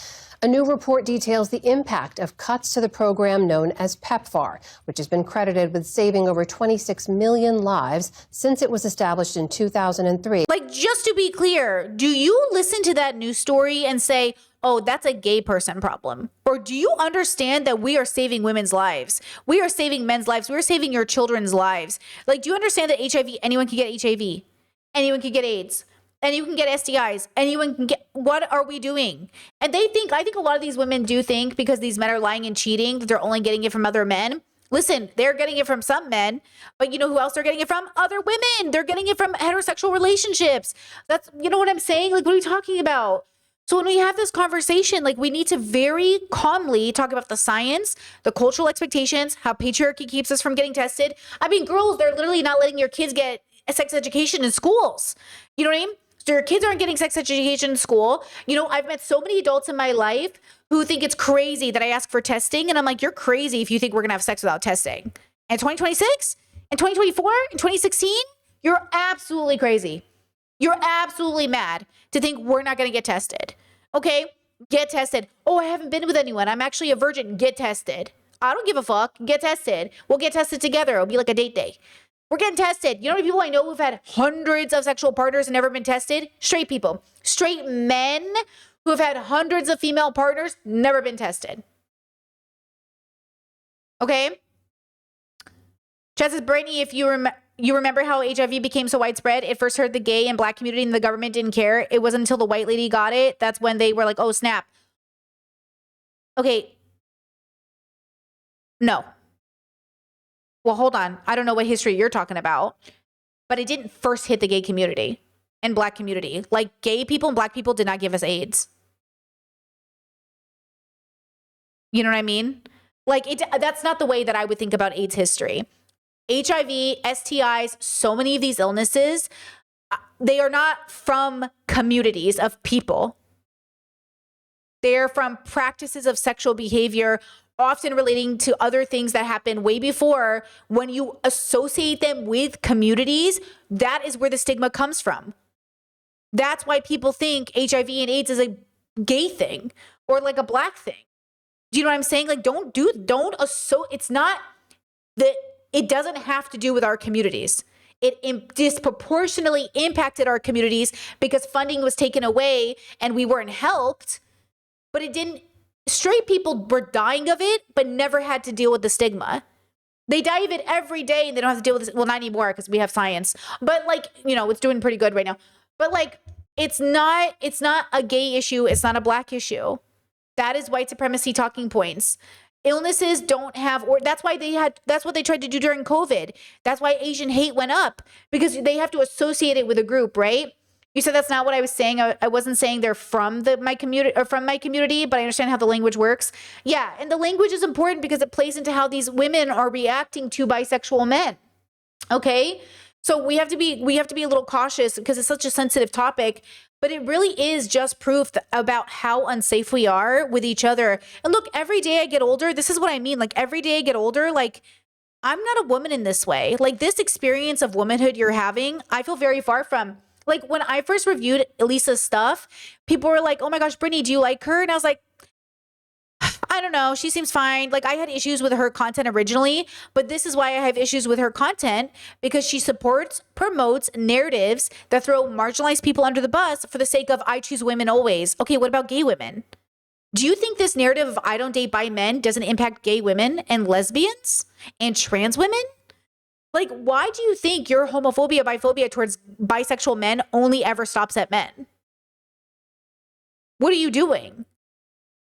A new report details the impact of cuts to the program known as PEPFAR, which has been credited with saving over 26 million lives since it was established in 2003. Like, just to be clear, do you listen to that news story and say, oh, that's a gay person problem? Or do you understand that we are saving women's lives? We are saving men's lives. We're saving your children's lives. Like, do you understand that HIV, anyone can get HIV? Anyone can get AIDS. Anyone can get STIs. Anyone can get, what are we doing? And I think a lot of these women do think because these men are lying and cheating that they're only getting it from other men. Listen, they're getting it from some men, but you know who else they're getting it from? Other women. They're getting it from heterosexual relationships. That's, you know what I'm saying? Like, what are we talking about? So when we have this conversation, like, we need to very calmly talk about the science, the cultural expectations, how patriarchy keeps us from getting tested. I mean, girls, they're literally not letting your kids get a sex education in schools. You know what I mean? So your kids aren't getting sex education in school. You know, I've met so many adults in my life who think it's crazy that I ask for testing. And I'm like, you're crazy if you think we're going to have sex without testing. In 2026? In 2024? In 2016? You're absolutely crazy. You're absolutely mad to think we're not going to get tested. Okay? Get tested. Oh, I haven't been with anyone. I'm actually a virgin. Get tested. I don't give a fuck. Get tested. We'll get tested together. It'll be like a date day. We're getting tested. You know how many people I know who've had hundreds of sexual partners and never been tested? Straight people. Straight men who have had hundreds of female partners, never been tested. Okay? Chad says, Brittany, if you remember how HIV became so widespread, it first hurt the gay and black community and the government didn't care. It wasn't until the white lady got it. That's when they were like, oh, snap. Okay. No. Well, hold on. I don't know what history you're talking about, but it didn't first hit the gay community and black community. Like, gay people and black people did not give us AIDS. You know what I mean? Like, that's not the way that I would think about AIDS history. HIV, STIs, so many of these illnesses, they are not from communities of people. They're from practices of sexual behavior, often relating to other things that happened way before. When you associate them with communities, that is where the stigma comes from. That's why people think HIV and AIDS is a gay thing or like a black thing. Do you know what I'm saying? Like, it's not that it doesn't have to do with our communities. It disproportionately impacted our communities because funding was taken away and we weren't helped, but it didn't. Straight people were dying of it, but never had to deal with the stigma. They die of it every day and they don't have to deal with this. Well, not anymore because we have science, but like, you know, it's doing pretty good right now. But like, it's not a gay issue. It's not a black issue. That is white supremacy talking points. Illnesses don't have, or that's what they tried to do during COVID. That's why Asian hate went up, because they have to associate it with a group, right? You said that's not what I was saying. I wasn't saying they're from my community, but I understand how the language works. Yeah, and the language is important because it plays into how these women are reacting to bisexual men. Okay? So we have to be a little cautious because it's such a sensitive topic, but it really is just proof about how unsafe we are with each other. And look, every day I get older, this is what I mean. Like, every day I get older, like, I'm not a woman in this way. Like, this experience of womanhood you're having, I feel very far from. Like, when I first reviewed Elisa's stuff, people were like, oh my gosh, Brittany, do you like her? And I was like, I don't know. She seems fine. Like, I had issues with her content originally, but this is why I have issues with her content, because she promotes narratives that throw marginalized people under the bus for the sake of I choose women always. Okay, what about gay women? Do you think this narrative of I don't date bi men doesn't impact gay women and lesbians and trans women? Like, why do you think your homophobia, biphobia towards bisexual men only ever stops at men? What are you doing?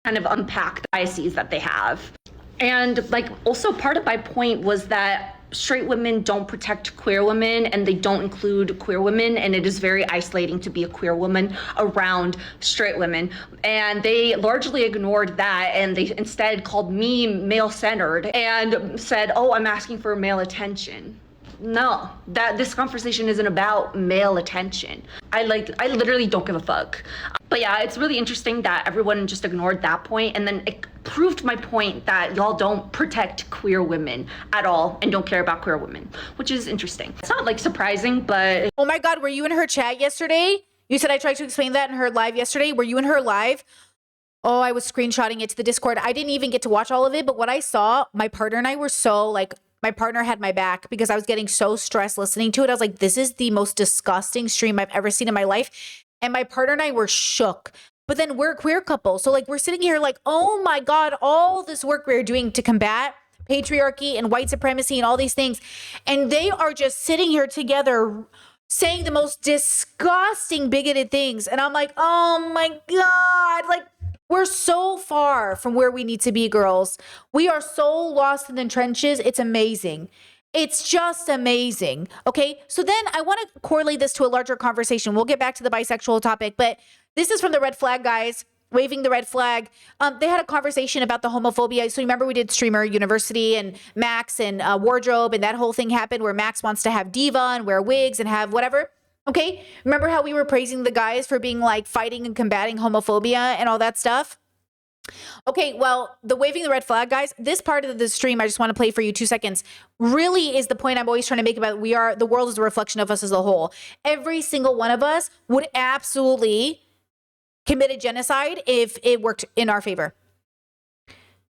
Kind of unpack the biases that they have. And like, also part of my point was that straight women don't protect queer women and they don't include queer women, and it is very isolating to be a queer woman around straight women. And they largely ignored that, and they instead called me male-centered and said, oh, I'm asking for male attention. No, that this conversation isn't about male attention. I literally don't give a fuck. But yeah, it's really interesting that everyone just ignored that point, and then it proved my point that y'all don't protect queer women at all and don't care about queer women, which is interesting. It's not like surprising, but Oh my God, were you in her chat yesterday? You said I tried to explain that in her live yesterday. Were you in her live? Oh, I was screenshotting it to the Discord. I didn't even get to watch all of it, but what I saw, my partner and I were so like, my partner had my back because I was getting so stressed listening to it. I was like, this is the most disgusting stream I've ever seen in my life. And my partner and I were shook. But then we're a queer couple. So like we're sitting here like, oh my God, all this work we're doing to combat patriarchy and white supremacy and all these things. And they are just sitting here together saying the most disgusting, bigoted things. And I'm like, oh my God, like, we're so far from where we need to be, girls. We are so lost in the trenches. It's amazing. It's just amazing. Okay. So then I want to correlate this to a larger conversation. We'll get back to the bisexual topic, but this is from the red flag guys, waving the red flag. They had a conversation about the homophobia. So remember we did Streamer University and Max and wardrobe, and that whole thing happened where Max wants to have diva and wear wigs and have whatever. Okay, remember how we were praising the guys for being like fighting and combating homophobia and all that stuff? Okay, well, the waving the red flag guys, this part of the stream, I just want to play for you 2 seconds, really is the point I'm always trying to make about the world is a reflection of us as a whole. Every single one of us would absolutely commit a genocide if it worked in our favor.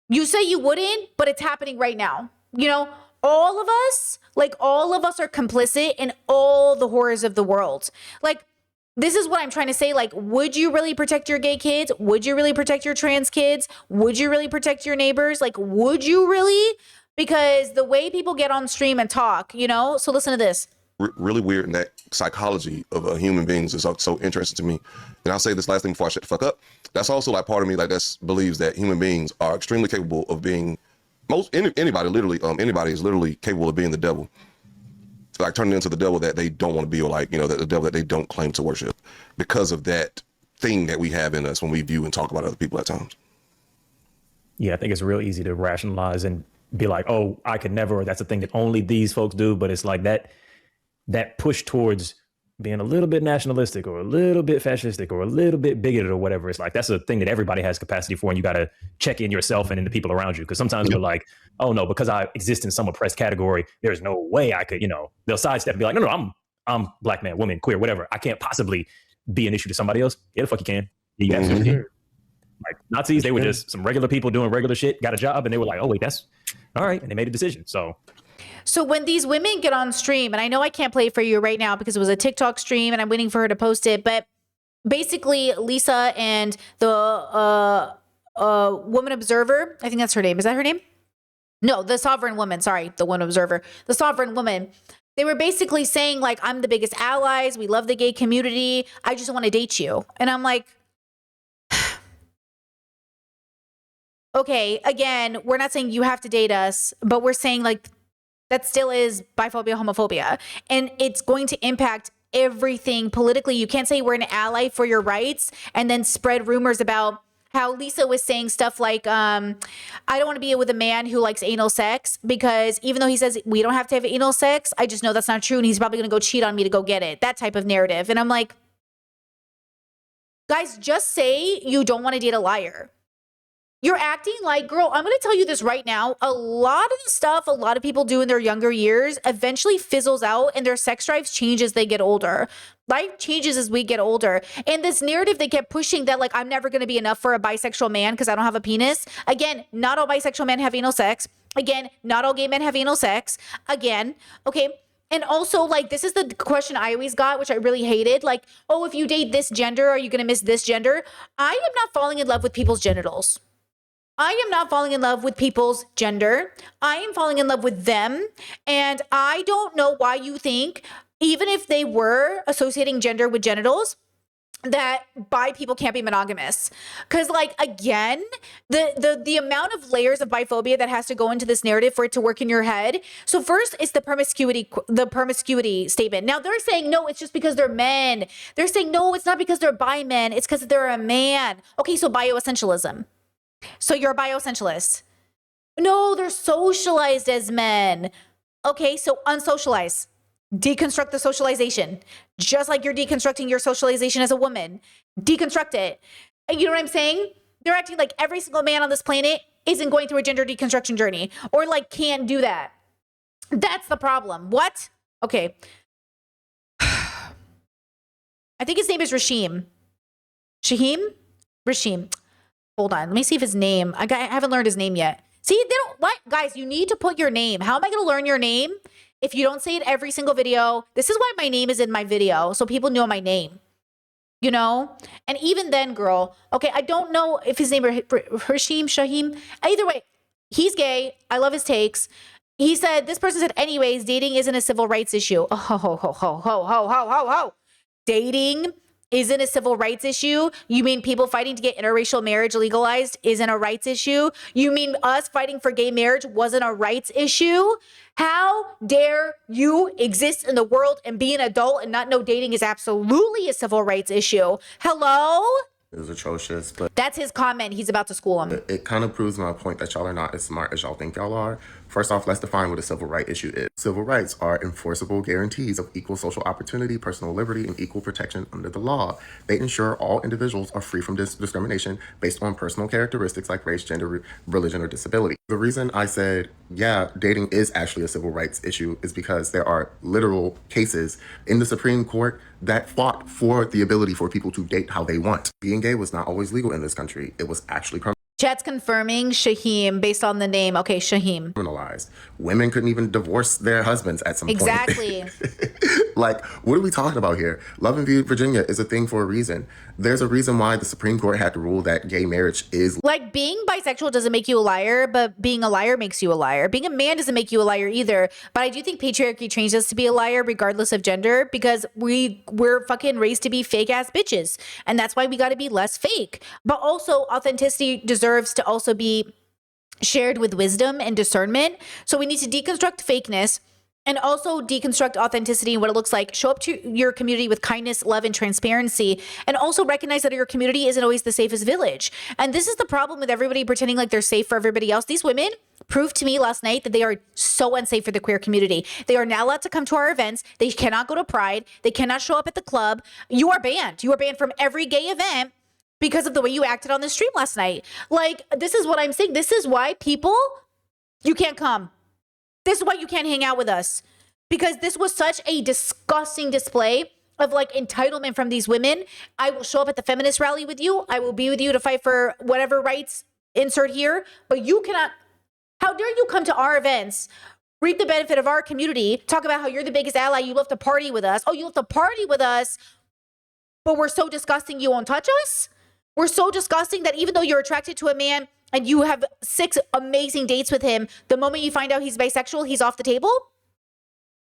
You say you wouldn't, but it's happening right now. You know, all of us are complicit in all the horrors of the world. Like, this is what I'm trying to say. Like, would you really protect your gay kids? Would you really protect your trans kids? Would you really protect your neighbors? Like, would you really? Because the way people get on stream and talk, you know? So listen to this. Really weird, and that psychology of human beings is so interesting to me. And I'll say this last thing before I shut the fuck up. That's also like part of me like that believes that human beings are extremely capable of being anybody is literally capable of being the devil. It's like turning into the devil that they don't want to be, or like, you know, the devil that they don't claim to worship because of that thing that we have in us when we view and talk about other people at times. Yeah, I think it's real easy to rationalize and be like, oh, I could never, or that's a thing that only these folks do. But it's like that push towards being a little bit nationalistic or a little bit fascistic or a little bit bigoted or whatever. It's like, that's a thing that everybody has capacity for. And you got to check in yourself and in the people around you. Cause sometimes you're like, oh no, because I exist in some oppressed category, there's no way I could, you know, they'll sidestep and be like, no, I'm black man, woman, queer, whatever. I can't possibly be an issue to somebody else. Yeah, the fuck you can. You absolutely can. Like Nazis, they were just some regular people doing regular shit, got a job, and they were like, oh wait, that's all right. And they made a decision. So when these women get on stream, and I know I can't play it for you right now because it was a TikTok stream and I'm waiting for her to post it, but basically Lisa and the woman observer, I think that's her name. Is that her name? No, the sovereign woman. Sorry, the one observer. The sovereign woman. They were basically saying like, I'm the biggest allies. We love the gay community. I just want to date you. And I'm like, okay, again, we're not saying you have to date us, but we're saying like, that still is biphobia, homophobia. And it's going to impact everything politically. You can't say we're an ally for your rights and then spread rumors about how Lisa was saying stuff like, I don't want to be with a man who likes anal sex because even though he says we don't have to have anal sex, I just know that's not true and he's probably going to go cheat on me to go get it. That type of narrative. And I'm like, guys, just say you don't want to date a liar. You're acting like, girl, I'm going to tell you this right now. A lot of the stuff a lot of people do in their younger years eventually fizzles out and their sex drives change as they get older. Life changes as we get older. And this narrative they kept pushing that like, I'm never going to be enough for a bisexual man because I don't have a penis. Again, not all bisexual men have anal sex. Again, not all gay men have anal sex. Again, okay. And also, like, this is the question I always got, which I really hated. Like, oh, if you date this gender, are you going to miss this gender? I am not falling in love with people's genitals. I am not falling in love with people's gender. I am falling in love with them. And I don't know why you think, even if they were associating gender with genitals, that bi people can't be monogamous. Cause like, again, the amount of layers of biphobia that has to go into this narrative for it to work in your head. So first it's the promiscuity statement. Now they're saying, no, it's just because they're men. They're saying, no, it's not because they're bi men. It's because they're a man. Okay. So bioessentialism. So you're a bioessentialist. No, they're socialized as men. Okay. So unsocialize. Deconstruct the socialization, just like you're deconstructing your socialization as a woman. Deconstruct it. And you know what I'm saying? They're acting like every single man on this planet isn't going through a gender deconstruction journey or like can't do that. That's the problem. What? Okay. I think his name is Rashim. Shaheem? Rashim. Hold on. Let me see if his name, I haven't learned his name yet. See, they don't, what? Guys, you need to put your name. How am I going to learn your name if you don't say it every single video? This is why my name is in my video, so people know my name, you know? And even then, girl, okay, I don't know if his name is Shaheem. Either way, he's gay. I love his takes. He said, this person said, anyways, dating isn't a civil rights issue. Oh, ho, ho, ho, ho, ho, ho, ho, ho. Dating isn't a civil rights issue? You mean people fighting to get interracial marriage legalized isn't a rights issue? You mean us fighting for gay marriage wasn't a rights issue? How dare you exist in the world and be an adult and not know dating is absolutely a civil rights issue? Hello? It was atrocious, but that's his comment. He's about to school him. It kind of proves my point that y'all are not as smart as y'all think y'all are. First off, let's define what a civil right issue is. Civil rights are enforceable guarantees of equal social opportunity, personal liberty, and equal protection under the law. They ensure all individuals are free from discrimination based on personal characteristics like race, gender, religion, or disability. The reason I said, yeah, dating is actually a civil rights issue is because there are literal cases in the Supreme Court that fought for the ability for people to date how they want. Being gay was not always legal in this country. It was actually Chat's confirming Shaheem based on the name. Okay, Shaheem. Criminalized. Women couldn't even divorce their husbands at some point. Exactly. Like, what are we talking about here? Love in Virginia is a thing for a reason. There's a reason why the Supreme Court had to rule that gay marriage is... Like, being bisexual doesn't make you a liar, but being a liar makes you a liar. Being a man doesn't make you a liar either. But I do think patriarchy trains us to be a liar regardless of gender because we're fucking raised to be fake ass bitches. And that's why we got to be less fake. But also, authenticity deserves to also be shared with wisdom and discernment. So we need to deconstruct fakeness and also deconstruct authenticity and what it looks like. Show up to your community with kindness, love, and transparency. And also recognize that your community isn't always the safest village. And this is the problem with everybody pretending like they're safe for everybody else. These women proved to me last night that they are so unsafe for the queer community. They are not allowed to come to our events. They cannot go to Pride. They cannot show up at the club. You are banned. You are banned from every gay event because of the way you acted on the stream last night. Like, this is what I'm saying. This is why people, you can't come. This is why you can't hang out with us. Because this was such a disgusting display of like entitlement from these women. I will show up at the feminist rally with you. I will be with you to fight for whatever rights, insert here. But you cannot, how dare you come to our events, reap the benefit of our community, talk about how you're the biggest ally, you love to party with us. Oh, you love to party with us, but we're so disgusting you won't touch us? We're so disgusting that even though you're attracted to a man and you have 6 amazing dates with him, the moment you find out he's bisexual, he's off the table?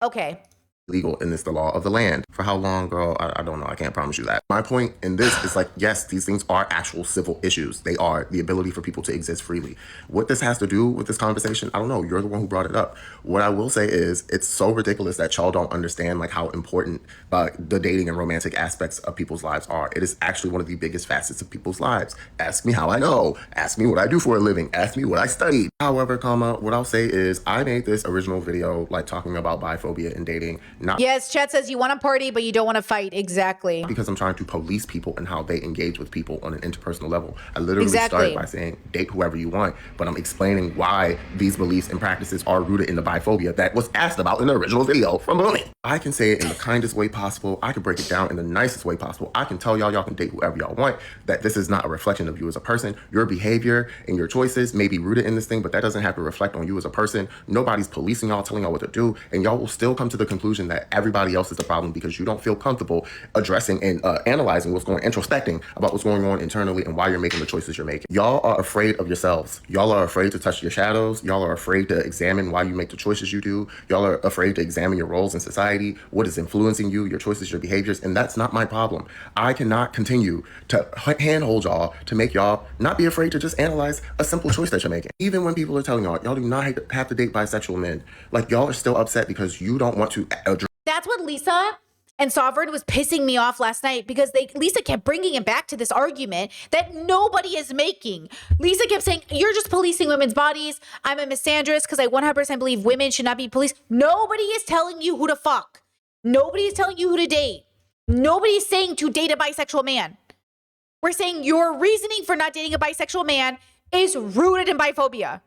Okay. Legal, and it's the law of the land. For how long, girl? I don't know. I can't promise you that. My point in this is like, yes, these things are actual civil issues. They are the ability for people to exist freely. What this has to do with this conversation, I don't know. You're the one who brought it up. What I will say is it's so ridiculous that y'all don't understand like how important the dating and romantic aspects of people's lives are. It is actually one of the biggest facets of people's lives. Ask me how I know. Ask me what I do for a living. Ask me what I studied. However, what I'll say is I made this original video like talking about biphobia and dating. Yes, chat says you want to party, but you don't want to fight. Exactly. Because I'm trying to police people and how they engage with people on an interpersonal level. I literally started by saying, date whoever you want, but I'm explaining why these beliefs and practices are rooted in the biphobia that was asked about in the original video from Brittany. I can say it in the kindest way possible. I can break it down in the nicest way possible. I can tell y'all can date whoever y'all want, that this is not a reflection of you as a person. Your behavior and your choices may be rooted in this thing, but but that doesn't have to reflect on you as a person. Nobody's policing y'all, telling y'all what to do, and y'all will still come to the conclusion that everybody else is the problem because you don't feel comfortable addressing and analyzing introspecting about what's going on internally and why you're making the choices you're making. Y'all are afraid of yourselves. Y'all are afraid to touch your shadows. Y'all are afraid to examine why you make the choices you do. Y'all are afraid to examine your roles in society, what is influencing you, your choices, your behaviors, and that's not my problem. I cannot continue to handhold y'all to make y'all not be afraid to just analyze a simple choice that you're making. Even when people are telling y'all do not have to date bisexual men, like y'all are still upset because you don't want to address. That's what Lisa and Sovereign was pissing me off last night because Lisa kept bringing it back to this argument that nobody is making. Lisa kept saying, you're just policing women's bodies. I'm a misandrist because I 100% believe women should not be policed. Nobody is telling you who to fuck. Nobody is telling you who to date. Nobody is saying to date a bisexual man. We're saying your reasoning for not dating a bisexual man is rooted in biphobia.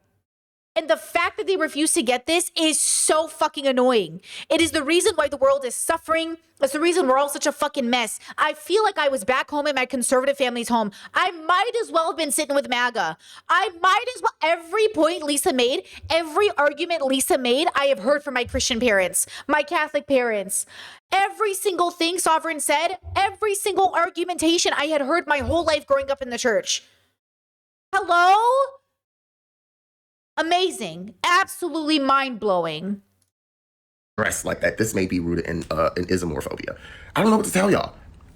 And the fact that they refuse to get this is so fucking annoying. It is the reason why the world is suffering. It's the reason we're all such a fucking mess. I feel like I was back home at my conservative family's home. I might as well have been sitting with MAGA. I might as well. Every point Lisa made, every argument Lisa made, I have heard from my Christian parents, my Catholic parents. Every single thing Sovereign said, every single argumentation I had heard my whole life growing up in the church. Hello? Amazing. Absolutely mind-blowing. Dress like that. This may be rooted in ismophobia. I don't know what to tell y'all.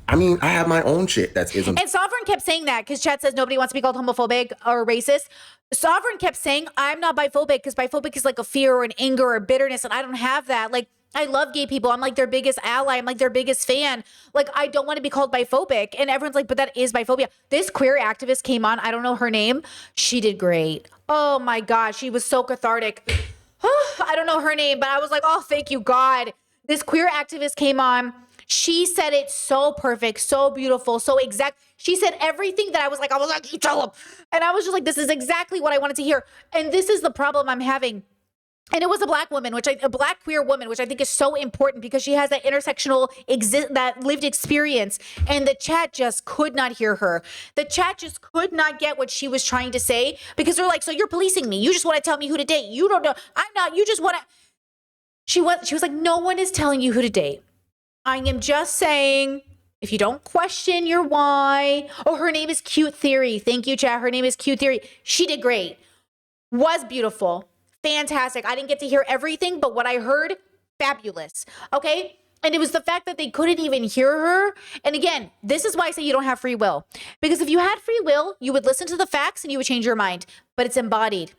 I mean, I have my own shit that's ism. And Sovereign kept saying that because chat says nobody wants to be called homophobic or racist. Sovereign kept saying, I'm not biphobic because biphobic is like a fear or an anger or bitterness, and I don't have that. Like, I love gay people. I'm like their biggest ally. I'm like their biggest fan. Like, I don't want to be called biphobic. And everyone's like, but that is biphobia. This queer activist came on. I don't know her name. She did great. Oh my God. She was so cathartic. I don't know her name, but I was like, oh, thank you, God. This queer activist came on. She said it so perfect, so beautiful, so exact. She said everything that I was like, you tell him. And I was just like, this is exactly what I wanted to hear. And this is the problem I'm having. And it was a black woman, a black queer woman, which I think is so important because she has that intersectional, that lived experience. And the chat just could not hear her. The chat just could not get what she was trying to say because they're like, so you're policing me. You just want to tell me who to date. You don't know. I'm not. You just want to. She was like, no one is telling you who to date. I am just saying, if you don't question your why. Oh, her name is Cute Theory. Thank you, chat. Her name is Cute Theory. She did great. Was beautiful. Fantastic. I didn't get to hear everything, but what I heard, fabulous. Okay? And it was the fact that they couldn't even hear her. And again, this is why I say you don't have free will. Because if you had free will, you would listen to the facts and you would change your mind. But it's embodied.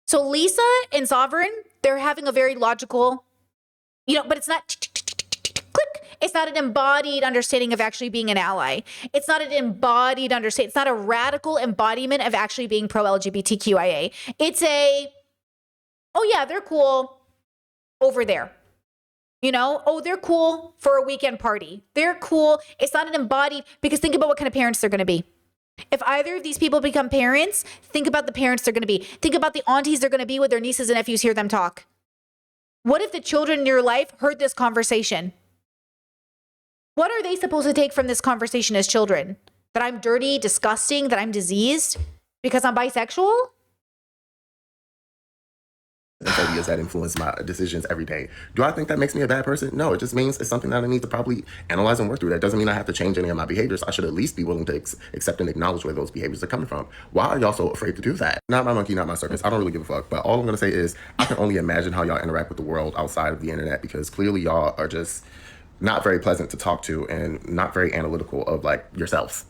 So Lisa and Sovereign, they're having a very logical, but it's not click. It's not an embodied understanding of actually being an ally. It's not an embodied understanding. It's not a radical embodiment of actually being pro-LGBTQIA. It's oh yeah, they're cool over there. Oh, they're cool for a weekend party. They're cool. It's not an embodied, because think about what kind of parents they're going to be. If either of these people become parents, think about the parents they're going to be. Think about the aunties they're going to be with their nieces and nephews, hear them talk. What if the children in your life heard this conversation? What are they supposed to take from this conversation as children? That I'm dirty, disgusting, that I'm diseased because I'm bisexual? Phobias that influence my decisions every day. Do I think that makes me a bad person? No, it just means it's something that I need to probably analyze and work through. That doesn't mean I have to change any of my behaviors. I should at least be willing to accept and acknowledge where those behaviors are coming from. Why are y'all so afraid to do that? Not my monkey, not my circus. I don't really give a fuck. But all I'm going to say is I can only imagine how y'all interact with the world outside of the internet, because clearly y'all are just not very pleasant to talk to and not very analytical of like yourselves.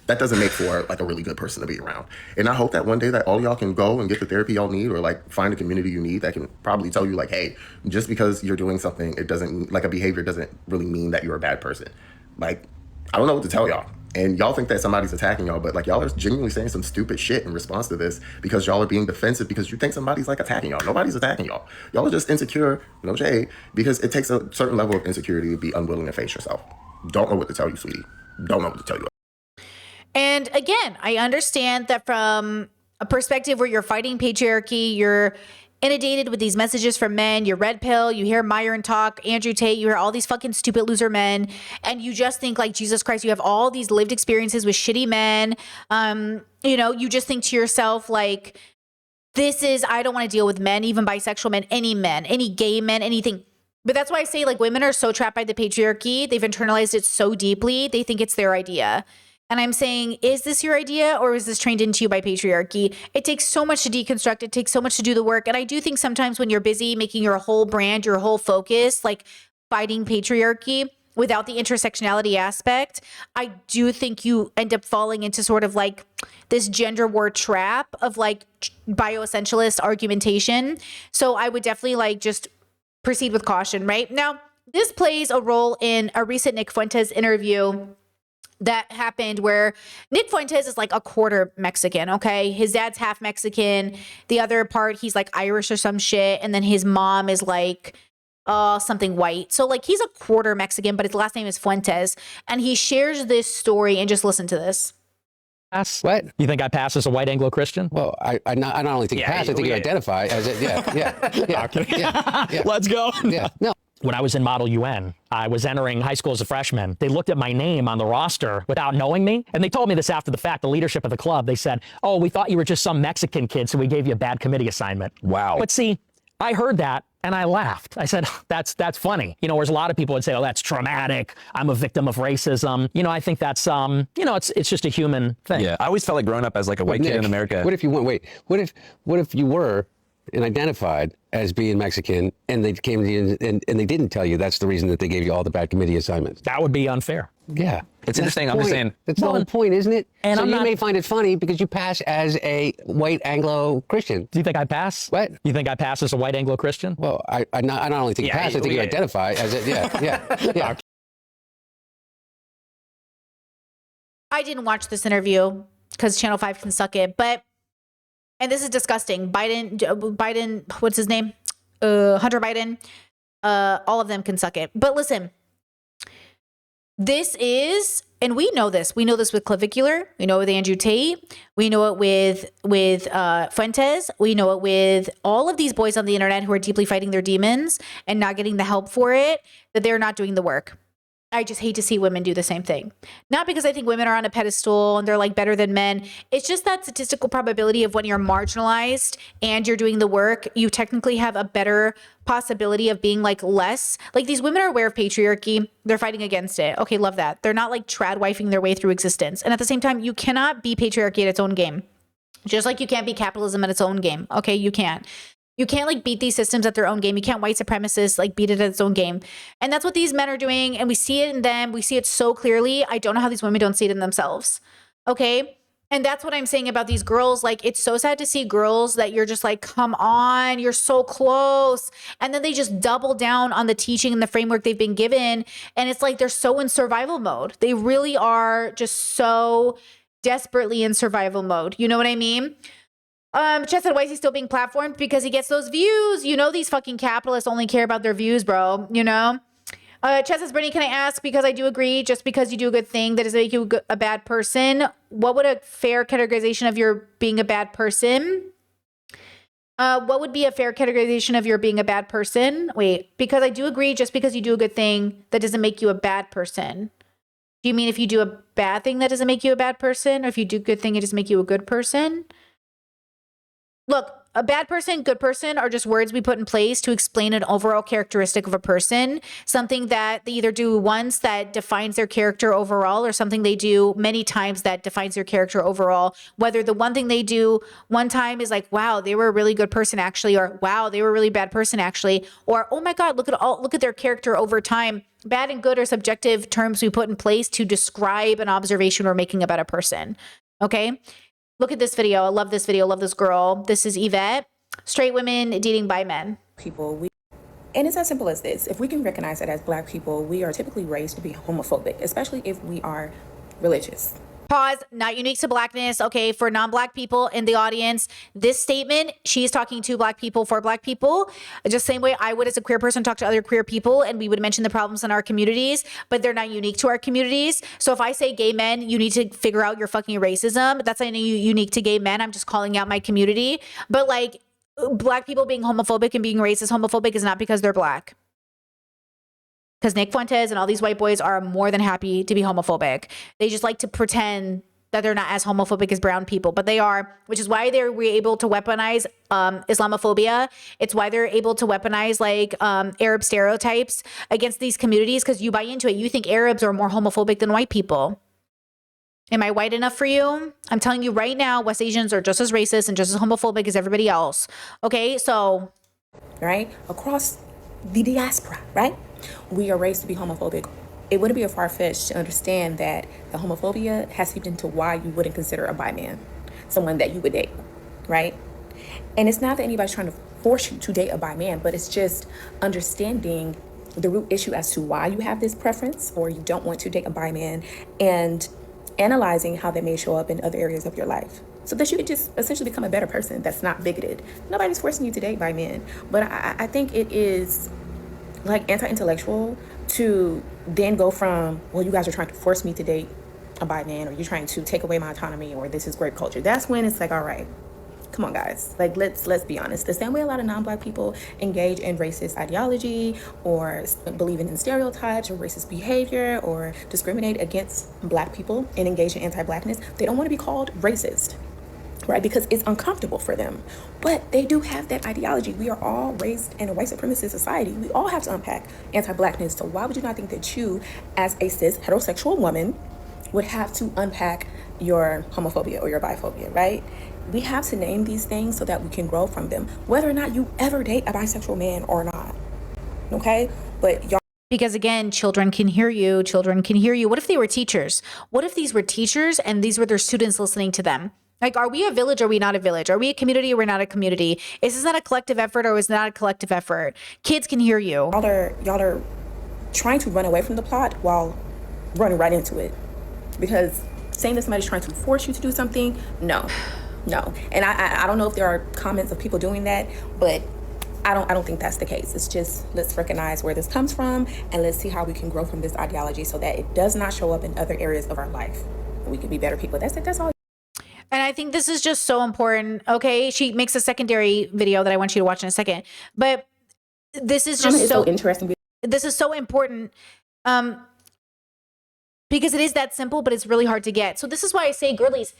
That doesn't make for like a really good person to be around. And I hope that one day that all y'all can go and get the therapy y'all need, or like find a community you need that can probably tell you like, hey, just because you're doing something, it doesn't, like a behavior doesn't really mean that you're a bad person. Like, I don't know what to tell y'all. And y'all think that somebody's attacking y'all, but like y'all are genuinely saying some stupid shit in response to this because y'all are being defensive because you think somebody's like attacking y'all. Nobody's attacking y'all. Y'all are just insecure, no shade, because it takes a certain level of insecurity to be unwilling to face yourself. Don't know what to tell you, sweetie. Don't know what to tell you. And again, I understand that from a perspective where you're fighting patriarchy, you're inundated with these messages from men, you're red pill, you hear Myron talk, Andrew Tate, you hear all these fucking stupid loser men, and you just think like, Jesus Christ, you have all these lived experiences with shitty men. You just think to yourself like, I don't want to deal with men, even bisexual men, any gay men, anything. But that's why I say, like, women are so trapped by the patriarchy. They've internalized it so deeply. They think it's their idea. And I'm saying, is this your idea or is this trained into you by patriarchy? It takes so much to deconstruct. It takes so much to do the work. And I do think sometimes when you're busy making your whole brand, your whole focus, like fighting patriarchy without the intersectionality aspect, I do think you end up falling into sort of like this gender war trap of like bioessentialist argumentation. So I would definitely like just proceed with caution, right? Now, this plays a role in a recent Nick Fuentes interview that happened where Nick Fuentes is like a quarter Mexican, okay? His dad's half Mexican. The other part, he's like Irish or some shit. And then his mom is like something white. So like he's a quarter Mexican, but his last name is Fuentes. And he shares this story, and just listen to this. What? You think I pass as a white Anglo-Christian? Well, I not only think you pass, I think you identify as it. Yeah. Let's go. Yeah. No. When I was in Model UN, I was entering high school as a freshman. They looked at my name on the roster without knowing me. And they told me this after the fact, the leadership of the club. They said, oh, we thought you were just some Mexican kid, so we gave you a bad committee assignment. Wow. But see, I heard that and I laughed. I said, that's funny. You know, whereas a lot of people would say, oh, that's traumatic. I'm a victim of racism. You know, I think that's, you know, it's just a human thing. Yeah. I always felt like growing up as like a white kid in America. What if you went, wait, what if you were and identified as being Mexican and they came to you and they didn't tell you that's the reason that they gave you all the bad committee assignments? That would be unfair. Yeah. It's interesting. I'm just saying. That's the whole point, isn't it? And so you may find it funny because you pass as a white Anglo-Christian. Do you think I pass? What? You think I pass as a white Anglo-Christian? Well, I not only think you pass, I think you identify as it. Yeah. I didn't watch this interview because Channel 5 can suck it, but, and this is disgusting. Biden, what's his name? Hunter Biden. All of them can suck it. But listen, this is, and we know this with Clavicular. We know it with Andrew Tate. We know it with Fuentes. We know it with all of these boys on the internet who are deeply fighting their demons and not getting the help for it, that they're not doing the work. I just hate to see women do the same thing. Not because I think women are on a pedestal and they're like better than men. It's just that statistical probability of when you're marginalized and you're doing the work, you technically have a better possibility of being like less. Like these women are aware of patriarchy. They're fighting against it. Okay, love that. They're not like trad-wifing their way through existence. And at the same time, you cannot be patriarchy at its own game. Just like you can't be capitalism at its own game. Okay, you can't. You can't like beat these systems at their own game. You can't white supremacists like beat it at its own game. And that's what these men are doing. And we see it in them. We see it so clearly. I don't know how these women don't see it in themselves. Okay. And that's what I'm saying about these girls. Like, it's so sad to see girls that you're just like, come on, you're so close. And then they just double down on the teaching and the framework they've been given. And it's like, they're so in survival mode. They really are just so desperately in survival mode. You know what I mean? Chess said, why is he still being platformed? Because he gets those views. You know, these fucking capitalists only care about their views, bro. You know? Chess says, Brittany, can I ask, because I do agree, just because you do a good thing, that doesn't make you a bad person. What would a fair categorization of your being a bad person? What would be a fair categorization of your being a bad person? Wait, because I do agree, just because you do a good thing, that doesn't make you a bad person. Do you mean if you do a bad thing, that doesn't make you a bad person? Or if you do a good thing, it doesn't make you a good person? Look, a bad person, good person are just words we put in place to explain an overall characteristic of a person, something that they either do once that defines their character overall or something they do many times that defines their character overall. Whether the one thing they do one time is like, wow, they were a really good person actually, or wow, they were a really bad person actually, or oh my God, look at their character over time. Bad and good are subjective terms we put in place to describe an observation we're making about a person. Okay? Look at this video. I love this video. I love this girl. This is Yvette. Straight women dating bi men. And it's as simple as this. If we can recognize that as Black people, we are typically raised to be homophobic, especially if we are religious. Pause. Not unique to Blackness. Okay, for non-Black people in the audience, this statement, she's talking to Black people for Black people. Just same way I would as a queer person talk to other queer people and we would mention the problems in our communities, but they're not unique to our communities. So if I say gay men, you need to figure out your fucking racism. That's not unique to gay men. I'm just calling out my community. But like Black people being homophobic and being racist homophobic is not because they're Black. Because Nick Fuentes and all these white boys are more than happy to be homophobic. They just like to pretend that they're not as homophobic as brown people, but they are, which is why they're able to weaponize Islamophobia. It's why they're able to weaponize like Arab stereotypes against these communities, because you buy into it. You think Arabs are more homophobic than white people. Am I white enough for you? I'm telling you right now, West Asians are just as racist and just as homophobic as everybody else. Okay, so. Right? Across the diaspora, right? We are raised to be homophobic. It wouldn't be a far-fetched to understand that the homophobia has seeped into why you wouldn't consider a bi man someone that you would date, right? And it's not that anybody's trying to force you to date a bi man, but it's just understanding the root issue as to why you have this preference or you don't want to date a bi man, and analyzing how that may show up in other areas of your life, so that you can just essentially become a better person that's not bigoted. Nobody's forcing you to date bi men, but I think it is like anti-intellectual to then go from, well, you guys are trying to force me to date a bi man, or you're trying to take away my autonomy, or this is grape culture. That's when it's like, all right, come on, guys. Like, let's be honest. The same way a lot of non-black people engage in racist ideology or believing in stereotypes or racist behavior or discriminate against black people and engage in anti-blackness, they don't want to be called racist, right? Because it's uncomfortable for them. But they do have that ideology. We are all raised in a white supremacist society. We all have to unpack anti-blackness. So why would you not think that you, as a cis heterosexual woman, would have to unpack your homophobia or your biphobia, right? We have to name these things so that we can grow from them, whether or not you ever date a bisexual man or not, okay? But y'all. Because again, children can hear you. Children can hear you. What if they were teachers? What if these were teachers and these were their students listening to them? Like, are we a village or are we not a village? Are we a community or we're not a community? Is this not a collective effort or is it not a collective effort? Kids can hear you. Y'all are trying to run away from the plot while running right into it. Because saying that somebody's trying to force you to do something, no. And I don't know if there are comments of people doing that, but I don't think that's the case. It's just, let's recognize where this comes from and let's see how we can grow from this ideology so that it does not show up in other areas of our life. We can be better people. That's it. That's all. And I think this is just so important. Okay, she makes a secondary video that I want you to watch in a second. But this is just so interesting. This is so important because it is that simple, but it's really hard to get. So this is why I say, girlies,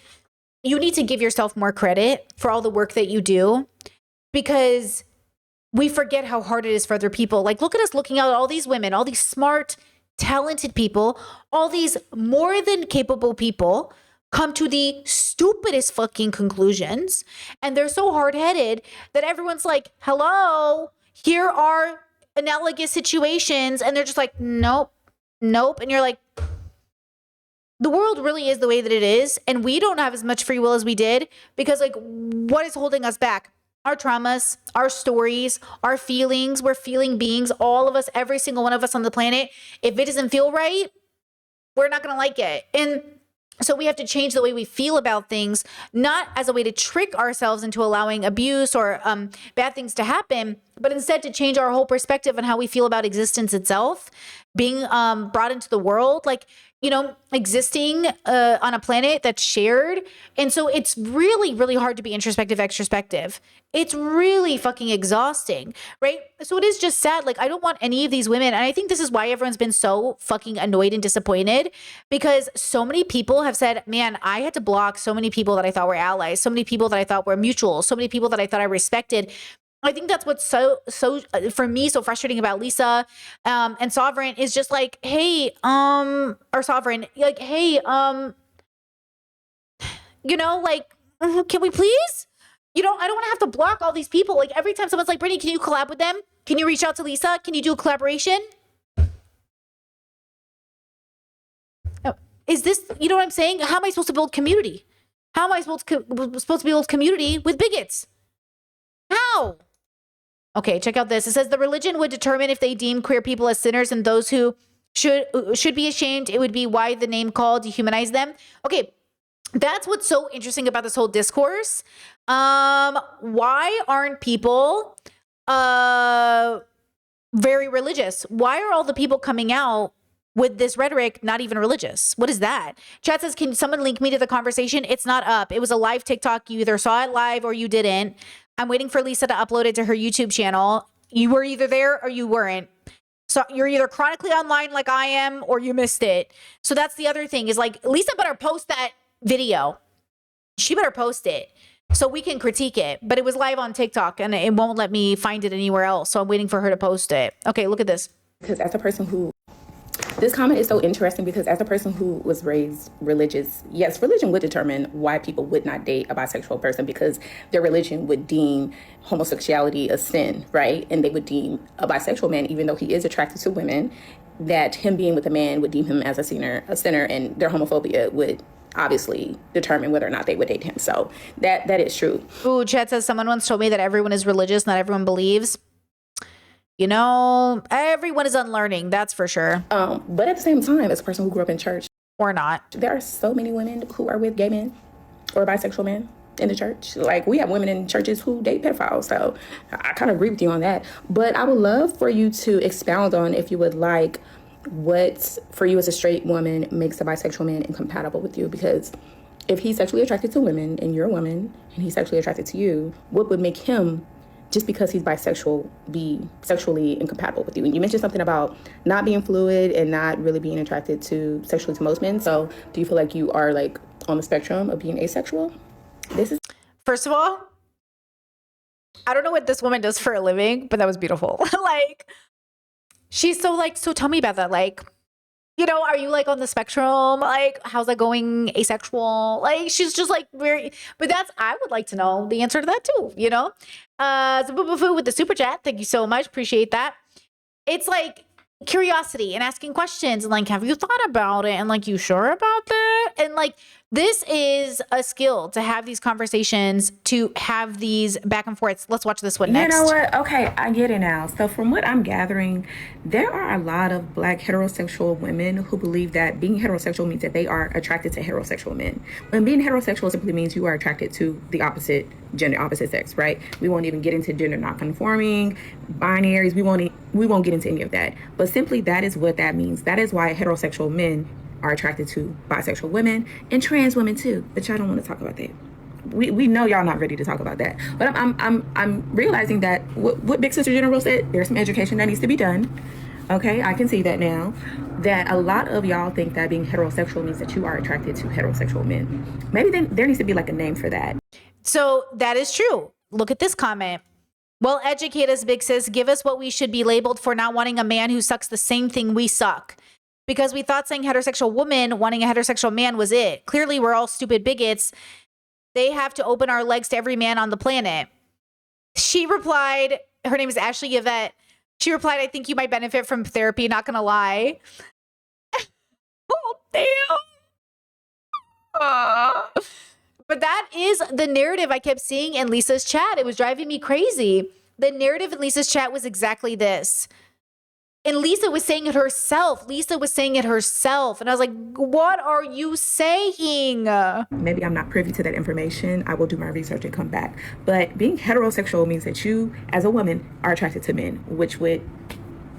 you need to give yourself more credit for all the work that you do, because we forget how hard it is for other people. Like, look at us looking at all these women, all these smart, talented people, all these more than capable people come to the stupidest fucking conclusions. And they're so hard-headed that everyone's like, hello, here are analogous situations. And they're just like, nope. And you're like, the world really is the way that it is. And we don't have as much free will as we did, because like, what is holding us back? Our traumas, our stories, our feelings. We're feeling beings, all of us, every single one of us on the planet. If it doesn't feel right, we're not going to like it. And so we have to change the way we feel about things, not as a way to trick ourselves into allowing abuse or bad things to happen, but instead to change our whole perspective on how we feel about existence itself, being brought into the world, like, you know, existing on a planet that's shared. And so it's really, really hard to be introspective, extrospective. It's really fucking exhausting, right? So it is just sad. Like, I don't want any of these women. And I think this is why everyone's been so fucking annoyed and disappointed, because so many people have said, man, I had to block so many people that I thought were allies, so many people that I thought were mutual, so many people that I thought I respected. I think that's what's so for me so frustrating about Lisa and Sovereign is just like, hey, or Sovereign, like, hey, you know, like, can we please? You know, I don't want to have to block all these people. Like, every time someone's like, Brittany, can you collab with them? Can you reach out to Lisa? Can you do a collaboration? Is this, you know what I'm saying? How am I supposed to build community? How am I supposed to build community with bigots? How? Okay, check out this. It says the religion would determine if they deem queer people as sinners and those who should be ashamed. It would be why the name called dehumanize them. Okay, that's what's so interesting about this whole discourse. Why aren't people very religious? Why are all the people coming out with this rhetoric not even religious? What is that? Chat says, can someone link me to the conversation? It's not up. It was a live TikTok. You either saw it live or you didn't. I'm waiting for Lisa to upload it to her YouTube channel. You were either there or you weren't. So you're either chronically online like I am or you missed it. So that's the other thing is like, Lisa better post that video. She better post it so we can critique it. But it was live on TikTok and it won't let me find it anywhere else. So I'm waiting for her to post it. Okay, look at this. Because as a person who, this comment is so interesting because as a person who was raised religious, yes, religion would determine why people would not date a bisexual person because their religion would deem homosexuality a sin, right? And they would deem a bisexual man, even though he is attracted to women, that him being with a man would deem him as a sinner, and their homophobia would obviously determine whether or not they would date him. So that is true. Ooh, Chet says someone once told me that everyone is religious, not everyone believes. You know, everyone is unlearning, that's for sure. But at the same time, as a person who grew up in church, or not, there are so many women who are with gay men or bisexual men in the church. Like, we have women in churches who date pedophiles. So I kind of agree with you on that. But I would love for you to expound on, if you would like, what for you as a straight woman makes a bisexual man incompatible with you. Because if he's sexually attracted to women and you're a woman and he's sexually attracted to you, what would make him, just because he's bisexual, be sexually incompatible with you? And you mentioned something about not being fluid and not really being attracted to sexually to most men. So do you feel like you are like on the spectrum of being asexual? First of all, I don't know what this woman does for a living, but that was beautiful. Like, she's so like, so tell me about that. Like, you know, are you like on the spectrum? Like, how's that going? Asexual? Like, she's just like very, but I would like to know the answer to that too, you know? So with the super chat, thank you so much. Appreciate that. It's like curiosity and asking questions and like, have you thought about it? And like, you sure about that? And like, this is a skill to have these conversations, to have these back and forths. Let's watch this one next. You know what? Okay, I get it now. So from what I'm gathering, there are a lot of Black heterosexual women who believe that being heterosexual means that they are attracted to heterosexual men. When being heterosexual simply means you are attracted to the opposite gender, opposite sex, right? We won't even get into gender not conforming, binaries. We won't get into any of that. But simply that is what that means. That is why heterosexual men are attracted to bisexual women and trans women too, but y'all don't want to talk about that. We know y'all not ready to talk about that. But I'm realizing that what Big Sister General said, there's some education that needs to be done. Okay, I can see that now. That a lot of y'all think that being heterosexual means that you are attracted to heterosexual men. Maybe then there needs to be like a name for that. So that is true. Look at this comment. Well, educate us, Big Sis. Give us what we should be labeled for not wanting a man who sucks the same thing we suck. Because we thought saying heterosexual woman wanting a heterosexual man was it. Clearly, we're all stupid bigots. They have to open our legs to every man on the planet. She replied, her name is Ashley Yvette. She replied, I think you might benefit from therapy, not gonna lie. Oh, damn. But that is the narrative I kept seeing in Lisa's chat. It was driving me crazy. The narrative in Lisa's chat was exactly this. And Lisa was saying it herself. And I was like, what are you saying? Maybe I'm not privy to that information. I will do my research and come back. But being heterosexual means that you, as a woman, are attracted to men, which would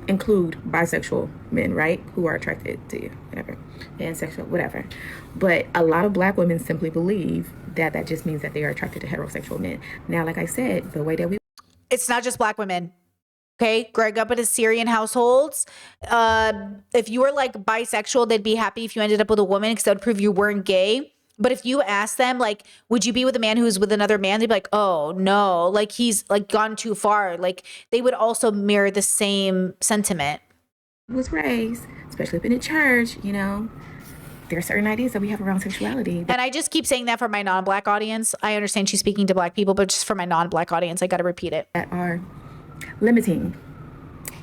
include bisexual men, right? Who are attracted to you, whatever. Pansexual, whatever. But a lot of Black women simply believe that just means that they are attracted to heterosexual men. Now, like I said, the way that it's not just Black women. Okay, growing up in a Syrian households, if you were like bisexual, they'd be happy if you ended up with a woman because that would prove you weren't gay. But if you ask them, like, would you be with a man who's with another man? They'd be like, oh, no, like he's like gone too far. Like they would also mirror the same sentiment. Was raised, especially up in the church, you know, there are certain ideas that we have around sexuality. And I just keep saying that for my non-Black audience. I understand she's speaking to Black people, but just for my non-Black audience, I got to repeat it. That are limiting.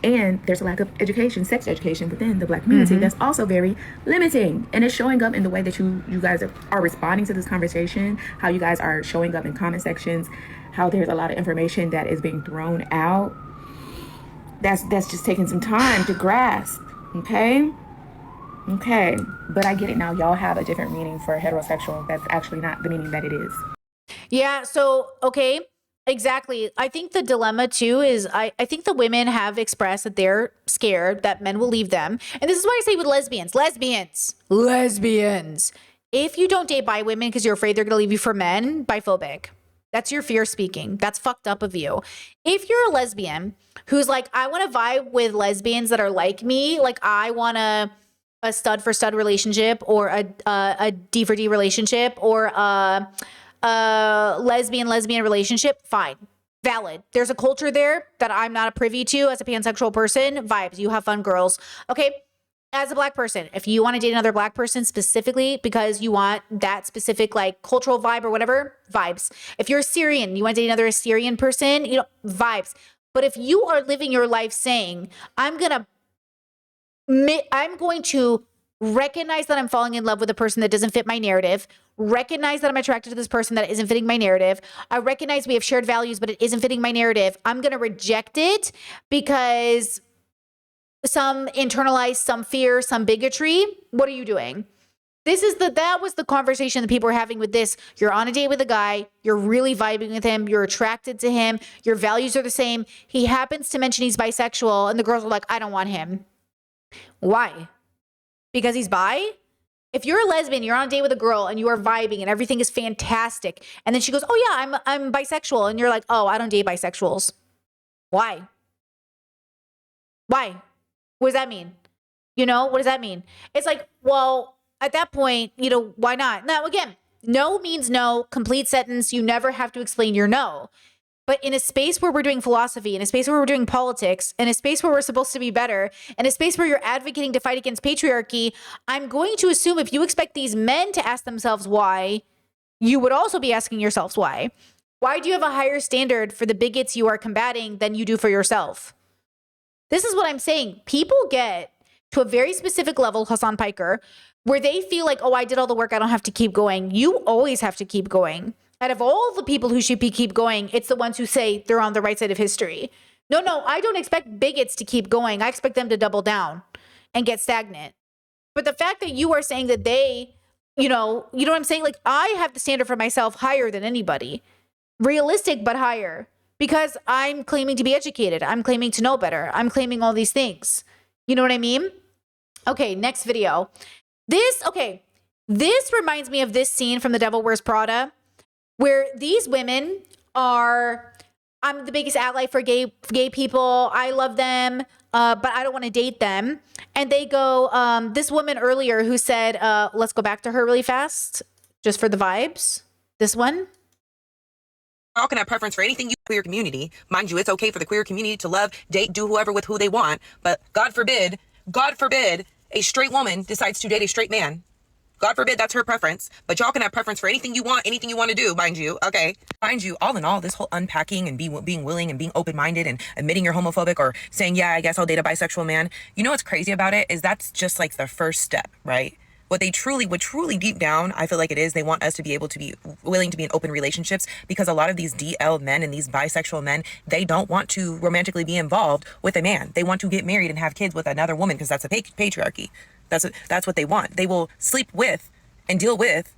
And there's a lack of education, sex education within the Black community that's also very limiting. And it's showing up in the way that you guys are responding to this conversation, how you guys are showing up in comment sections, how there's a lot of information that is being thrown out. That's just taking some time to grasp, okay? Okay, but I get it now. Y'all have a different meaning for heterosexual. That's actually not the meaning that it is. Yeah, so, okay. Exactly. I think the dilemma too is I think the women have expressed that they're scared that men will leave them. And this is why I say with lesbians. If you don't date bi women because you're afraid they're going to leave you for men, biphobic. That's your fear speaking. That's fucked up of you. If you're a lesbian who's like, I want to vibe with lesbians that are like me, like I want to a stud for stud relationship or a D for D relationship or a lesbian relationship, fine. Valid. There's a culture there that I'm not privy to as a pansexual person. Vibes. You have fun, girls. Okay. As a black person, if you want to date another black person specifically because you want that specific like cultural vibe or whatever, vibes. If you're Syrian, you want to date another Syrian person, vibes. But if you are living your life saying, I'm going to recognize that I'm falling in love with a person that doesn't fit my narrative, recognize that I'm attracted to this person that isn't fitting my narrative. I recognize we have shared values, but it isn't fitting my narrative. I'm going to reject it because some internalized, some fear, some bigotry. What are you doing? That was the conversation that people were having with this. You're on a date with a guy. You're really vibing with him. You're attracted to him. Your values are the same. He happens to mention he's bisexual and the girls are like, I don't want him. Why? Because he's bi? If you're a lesbian, you're on a date with a girl and you are vibing and everything is fantastic. And then she goes, oh yeah, I'm bisexual. And you're like, oh, I don't date bisexuals. Why? Why? What does that mean? What does that mean? It's like, well, at that point, why not? Now, again, no means no, complete sentence. You never have to explain your no. But in a space where we're doing philosophy, in a space where we're doing politics, in a space where we're supposed to be better, in a space where you're advocating to fight against patriarchy, I'm going to assume if you expect these men to ask themselves why, you would also be asking yourselves why. Why do you have a higher standard for the bigots you are combating than you do for yourself? This is what I'm saying. People get to a very specific level, Hassan Piker, where they feel like, oh, I did all the work. I don't have to keep going. You always have to keep going. Out of all the people who should be keep going, it's the ones who say they're on the right side of history. No, I don't expect bigots to keep going. I expect them to double down and get stagnant. But the fact that you are saying that they, you know what I'm saying? Like, I have the standard for myself higher than anybody. Realistic, but higher. Because I'm claiming to be educated. I'm claiming to know better. I'm claiming all these things. You know what I mean? Okay, next video. This reminds me of this scene from The Devil Wears Prada, where these women are, I'm the biggest ally for gay people. I love them, but I don't want to date them. And they go, this woman earlier who said, let's go back to her really fast, just for the vibes. This one. All can have preference for anything queer community. Mind you, it's okay for the queer community to love, date, do whoever with who they want. But God forbid, a straight woman decides to date a straight man. God forbid that's her preference. But y'all can have preference for anything you want to do, mind you. Okay. Mind you, all in all, this whole unpacking and being willing and being open-minded and admitting you're homophobic or saying, yeah, I guess I'll date a bisexual man. You know what's crazy about it is that's just like the first step, right? What they truly deep down, I feel like it is, they want us to be able to be willing to be in open relationships, because a lot of these DL men and these bisexual men, they don't want to romantically be involved with a man. They want to get married and have kids with another woman because that's a patriarchy. That's what they want. They will sleep with and deal with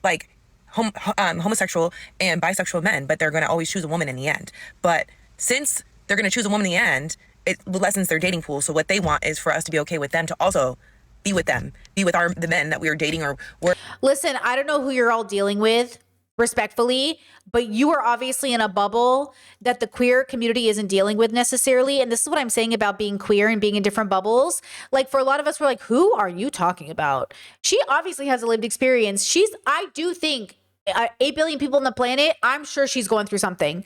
like homosexual and bisexual men, but they're going to always choose a woman in the end. But since they're going to choose a woman in the end, it lessens their dating pool. So what they want is for us to be okay with them to also be with them, be with the men that we are dating or we're. Listen, I don't know who you're all dealing with, respectfully, but you are obviously in a bubble that the queer community isn't dealing with necessarily. And this is what I'm saying about being queer and being in different bubbles. Like, for a lot of us, we're like, who are you talking about? She obviously has a lived experience. I do think 8 billion people on the planet, I'm sure she's going through something.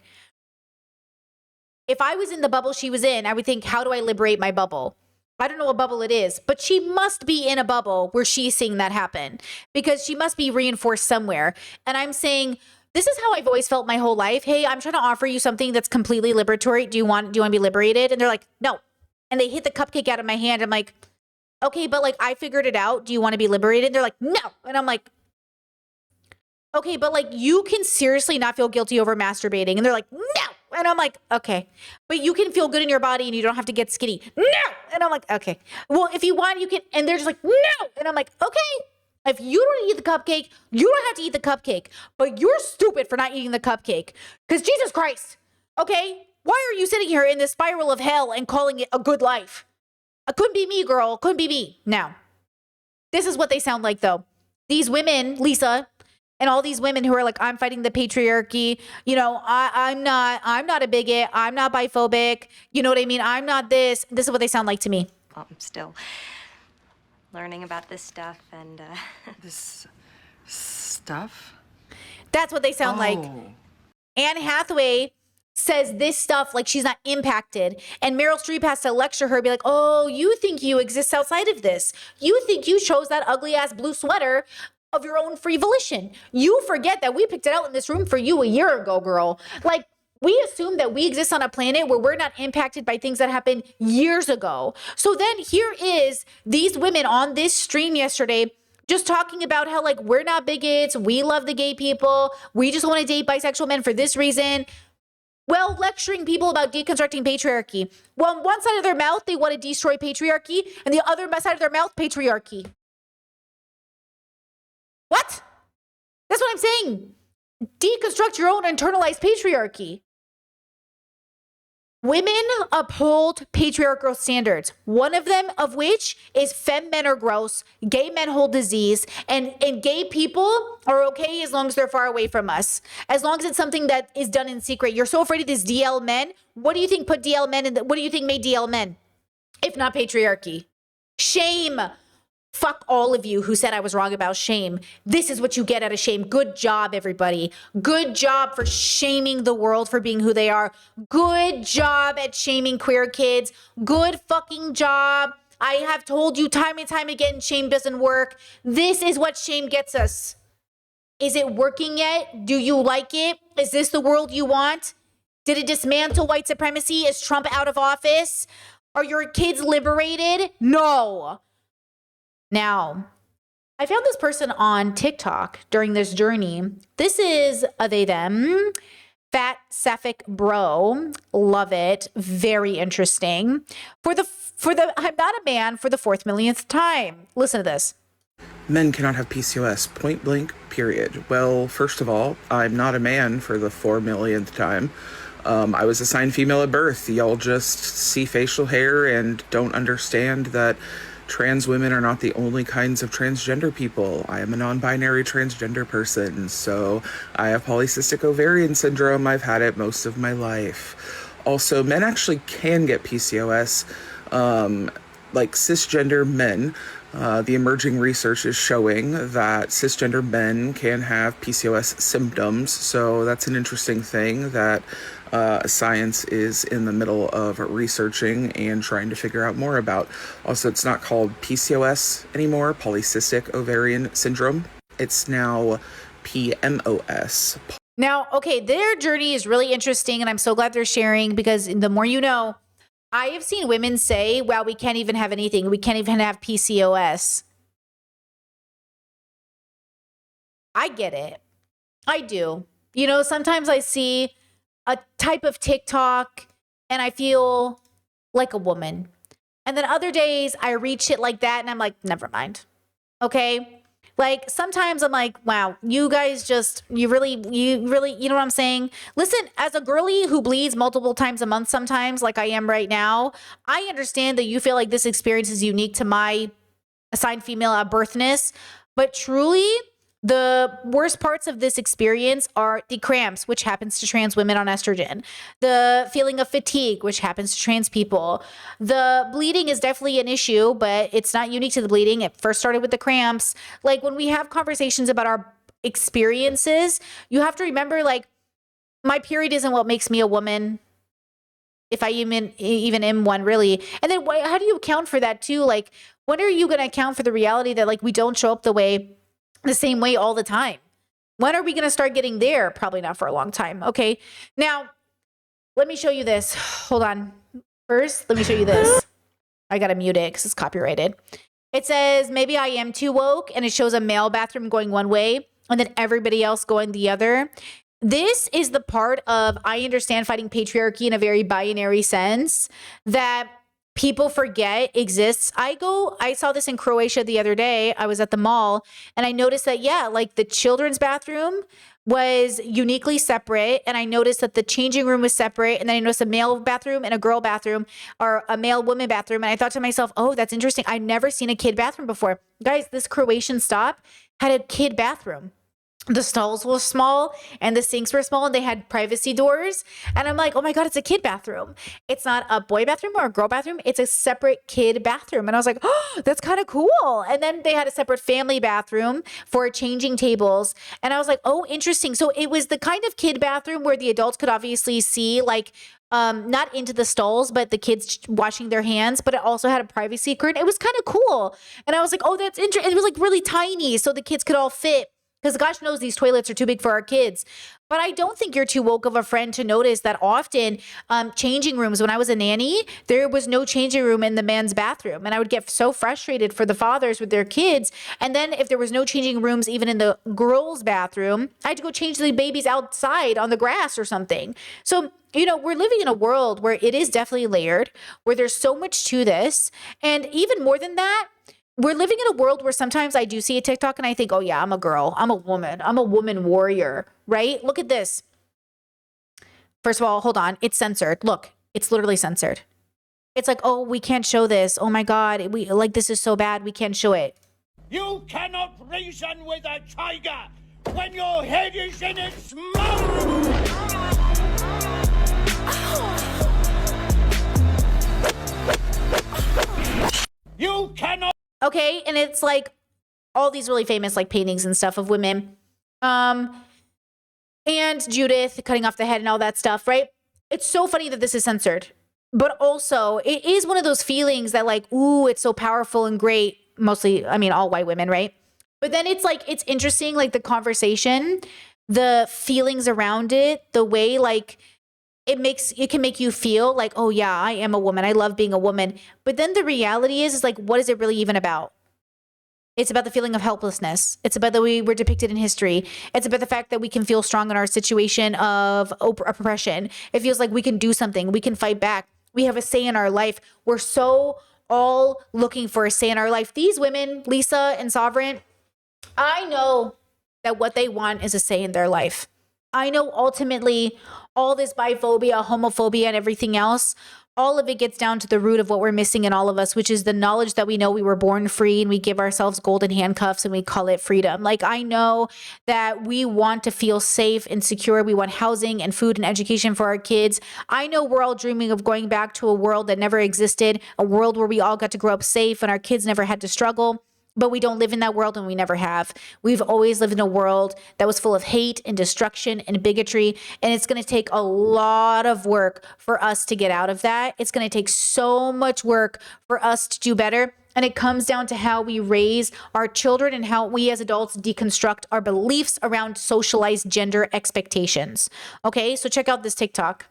If I was in the bubble she was in, I would think, how do I liberate my bubble? I don't know what bubble it is, but she must be in a bubble where she's seeing that happen, because she must be reinforced somewhere. And I'm saying, this is how I've always felt my whole life. Hey, I'm trying to offer you something that's completely liberatory. Do you want to be liberated? And they're like, no. And they hit the cupcake out of my hand. I'm like, okay, but like, I figured it out. Do you want to be liberated? And they're like, no. And I'm like, okay, but like, you can seriously not feel guilty over masturbating. And they're like, no. And I'm like, okay, but you can feel good in your body and you don't have to get skinny. No. And I'm like, okay, well, if you want, you can. And they're just like, no. And I'm like, okay, if you don't eat the cupcake, you don't have to eat the cupcake, but you're stupid for not eating the cupcake. Because Jesus Christ, okay, why are you sitting here in this spiral of hell and calling it a good life? It couldn't be me, girl. Couldn't be me. Now, this is what they sound like, though. These women, Lisa, and all these women who are like, I'm fighting the patriarchy. You know, I'm not a bigot. I'm not biphobic. You know what I mean? I'm not this. This is what they sound like to me. Still. learning about this stuff and This stuff? That's what they sound like. Anne Hathaway says this stuff like she's not impacted. And Meryl Streep has to lecture her, be like, oh, you think you exist outside of this. You think you chose that ugly ass blue sweater of your own free volition. You forget that we picked it out in this room for you a year ago, girl. Like, we assume that we exist on a planet where we're not impacted by things that happened years ago. So then here is these women on this stream yesterday just talking about how, like, we're not bigots. We love the gay people. We just want to date bisexual men for this reason. Well, lecturing people about deconstructing patriarchy. Well, on one side of their mouth, they want to destroy patriarchy, and the other side of their mouth, patriarchy. What? That's what I'm saying. Deconstruct your own internalized patriarchy. Women uphold patriarchal standards, one of them of which is femme men are gross, gay men hold disease, and gay people are okay as long as they're far away from us. As long as it's something that is done in secret. You're so afraid of these DL men. What do you think put DL men in what do you think made DL men? If not patriarchy. Shame. Fuck all of you who said I was wrong about shame. This is what you get out of shame. Good job, everybody. Good job for shaming the world for being who they are. Good job at shaming queer kids. Good fucking job. I have told you time and time again, shame doesn't work. This is what shame gets us. Is it working yet? Do you like it? Is this the world you want? Did it dismantle white supremacy? Is Trump out of office? Are your kids liberated? No. Now, I found this person on TikTok during this journey. This is a they, them, fat sapphic bro. Love it. Very interesting. For the I'm not a man for the 4th millionth time. Listen to this. Men cannot have PCOS, point blank, period. Well, first of all, I'm not a man for the 4 millionth time. I was assigned female at birth. Y'all just see facial hair and don't understand that trans women are not the only kinds of transgender people. I am a non-binary transgender person, so I have polycystic ovarian syndrome. I've had it most of my life. Also, men actually can get PCOS, like cisgender men. The emerging research is showing that cisgender men can have PCOS symptoms, so that's an interesting thing that science is in the middle of researching and trying to figure out more about. Also, it's not called PCOS anymore, polycystic ovarian syndrome. It's now PMOS. Now, okay, their journey is really interesting, and I'm so glad they're sharing because the more you know, I have seen women say, wow, we can't even have anything. We can't even have PCOS. I get it. I do. You know, sometimes I see a type of TikTok and I feel like a woman. And then other days I read shit like that and I'm like, never mind. Okay? Like sometimes I'm like, wow, you guys just, you really, you know what I'm saying? Listen, as a girly who bleeds multiple times a month sometimes, like I am right now, I understand that you feel like this experience is unique to my assigned female at birthness, but truly, the worst parts of this experience are the cramps, which happens to trans women on estrogen, the feeling of fatigue, which happens to trans people. The bleeding is definitely an issue, but it's not unique to the bleeding. It first started with the cramps. Like when we have conversations about our experiences, you have to remember, like, my period isn't what makes me a woman, if I even am one, really. And then how do you account for that too? Like, when are you going to account for the reality that, like, we don't show up the same way all the time? When are we going to start getting there? Probably not for a long time. Okay. Now, let me show you this. Hold on. First, let me show you this. I got to mute it because it's copyrighted. It says, maybe I am too woke, and it shows a male bathroom going one way and then everybody else going the other. This is the part of I understand fighting patriarchy in a very binary sense that people forget exists. I saw this in Croatia the other day. I was at the mall and I noticed that, yeah, like the children's bathroom was uniquely separate. And I noticed that the changing room was separate. And then I noticed a male bathroom and a girl bathroom, or a male woman bathroom. And I thought to myself, oh, that's interesting. I've never seen a kid bathroom before. Guys, this Croatian stop had a kid bathroom. the stalls were small and the sinks were small and they had privacy doors. And I'm like, oh my God, it's a kid bathroom. It's not a boy bathroom or a girl bathroom. It's a separate kid bathroom. And I was like, oh, that's kind of cool. And then they had a separate family bathroom for changing tables. And I was like, oh, interesting. So it was the kind of kid bathroom where the adults could obviously see like, not into the stalls, but the kids washing their hands, but it also had a privacy curtain. It was kind of cool. And I was like, oh, that's interesting. It was like really tiny so the kids could all fit. Because gosh knows these toilets are too big for our kids. But I don't think you're too woke of a friend to notice that often changing rooms, when I was a nanny, there was no changing room in the man's bathroom. And I would get so frustrated for the fathers with their kids. And then if there was no changing rooms even in the girls' bathroom, I had to go change the babies outside on the grass or something. So, you know, we're living in a world where it is definitely layered, where there's so much to this. And even more than that, we're living in a world where sometimes I do see a TikTok and I think, oh yeah, I'm a girl. I'm a woman warrior, right? Look at this. First of all, hold on. It's censored. Look, it's literally censored. It's like, oh, we can't show this. Oh my God. This is so bad. We can't show it. You cannot reason with a tiger when your head is in its mouth. You cannot. Okay, and it's like all these really famous like paintings and stuff of women. And Judith cutting off the head and all that stuff, right? It's so funny that this is censored. But also, it is one of those feelings that like, ooh, it's so powerful and great. Mostly, I mean, all white women, right? But then it's like, it's interesting, like the conversation, the feelings around it, the way like it can make you feel like, oh yeah, I am a woman. I love being a woman. But then the reality is like, what is it really even about? It's about the feeling of helplessness. It's about the way we're depicted in history. It's about the fact that we can feel strong in our situation of oppression. It feels like we can do something. We can fight back. We have a say in our life. We're so all looking for a say in our life. These women, Lisa and Sovereign, I know that what they want is a say in their life. I know ultimately all this biphobia, homophobia, and everything else, all of it gets down to the root of what we're missing in all of us, which is the knowledge that we know we were born free and we give ourselves golden handcuffs and we call it freedom. Like, I know that we want to feel safe and secure. We want housing and food and education for our kids. I know we're all dreaming of going back to a world that never existed, a world where we all got to grow up safe and our kids never had to struggle. But we don't live in that world and we never have. We've always lived in a world that was full of hate and destruction and bigotry. And it's going to take a lot of work for us to get out of that. It's going to take so much work for us to do better. And it comes down to how we raise our children and how we as adults deconstruct our beliefs around socialized gender expectations. Okay, so check out this TikTok.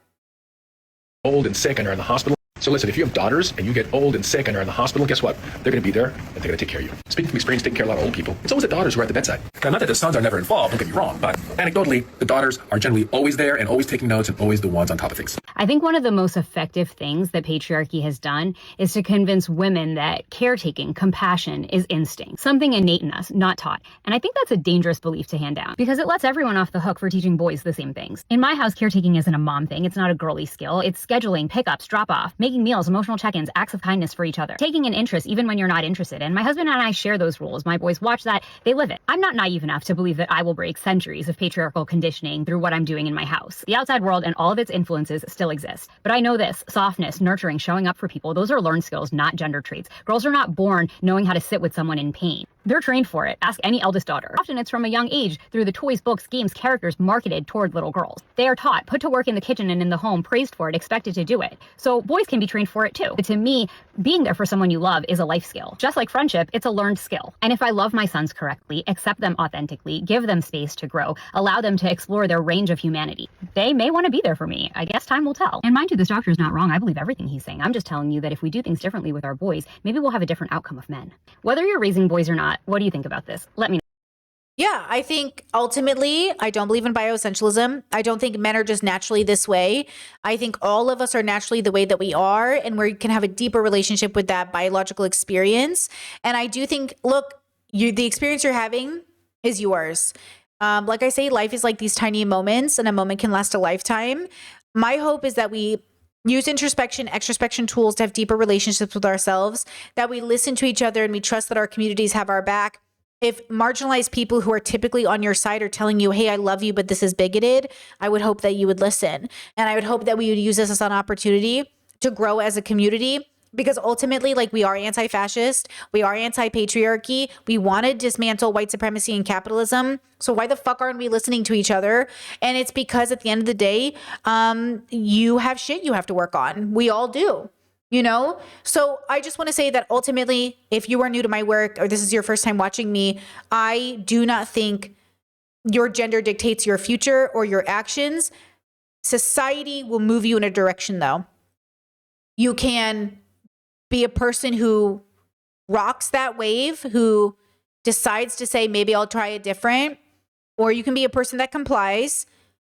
Old and sick and are in the hospital. So listen, if you have daughters and you get old and sick and are in the hospital, guess what? They're going to be there and they're going to take care of you. Speaking from experience, taking care of a lot of old people, it's always the daughters who are at the bedside. Now, not that the sons are never involved, don't get me wrong, but anecdotally, the daughters are generally always there and always taking notes and always the ones on top of things. I think one of the most effective things that patriarchy has done is to convince women that caretaking, compassion is instinct, something innate in us, not taught. And I think that's a dangerous belief to hand down because it lets everyone off the hook for teaching boys the same things. In my house, caretaking isn't a mom thing. It's not a girly skill. It's scheduling, pickups, drop off, making meals, emotional check-ins, acts of kindness for each other, taking an interest even when you're not interested. And my husband and I share those rules. My boys watch that. They live it. I'm not naive enough to believe that I will break centuries of patriarchal conditioning through what I'm doing in my house. The outside world and all of its influences still exist. But I know this: softness, nurturing, showing up for people, those are learned skills, not gender traits. Girls are not born knowing how to sit with someone in pain. They're trained for it. Ask any eldest daughter. Often it's from a young age through the toys, books, games, characters marketed toward little girls. They are taught, put to work in the kitchen and in the home, praised for it, expected to do it. So boys can be trained for it too. But to me, being there for someone you love is a life skill. Just like friendship, it's a learned skill. And if I love my sons correctly, accept them authentically, give them space to grow, allow them to explore their range of humanity, they may want to be there for me. I guess time will tell. And mind you, this doctor is not wrong. I believe everything he's saying. I'm just telling you that if we do things differently with our boys, maybe we'll have a different outcome of men. Whether you're raising boys or not, what do you think about this? Let me know. Yeah, I think ultimately, I don't believe in bioessentialism. I don't think men are just naturally this way. I think all of us are naturally the way that we are, and we can have a deeper relationship with that biological experience. And I do think, look, the experience you're having is yours. Like I say, life is like these tiny moments, and a moment can last a lifetime. My hope is that we use introspection, extrospection tools to have deeper relationships with ourselves, that we listen to each other and we trust that our communities have our back. If marginalized people who are typically on your side are telling you, hey, I love you, but this is bigoted, I would hope that you would listen. And I would hope that we would use this as an opportunity to grow as a community, because ultimately, like, we are anti-fascist, we are anti-patriarchy, we want to dismantle white supremacy and capitalism. So why the fuck aren't we listening to each other? And it's because at the end of the day, you have shit you have to work on. We all do. You know, so I just want to say that ultimately, if you are new to my work or this is your first time watching me, I do not think your gender dictates your future or your actions. Society will move you in a direction, though. You can be a person who rocks that wave, who decides to say, maybe I'll try it different, or you can be a person that complies.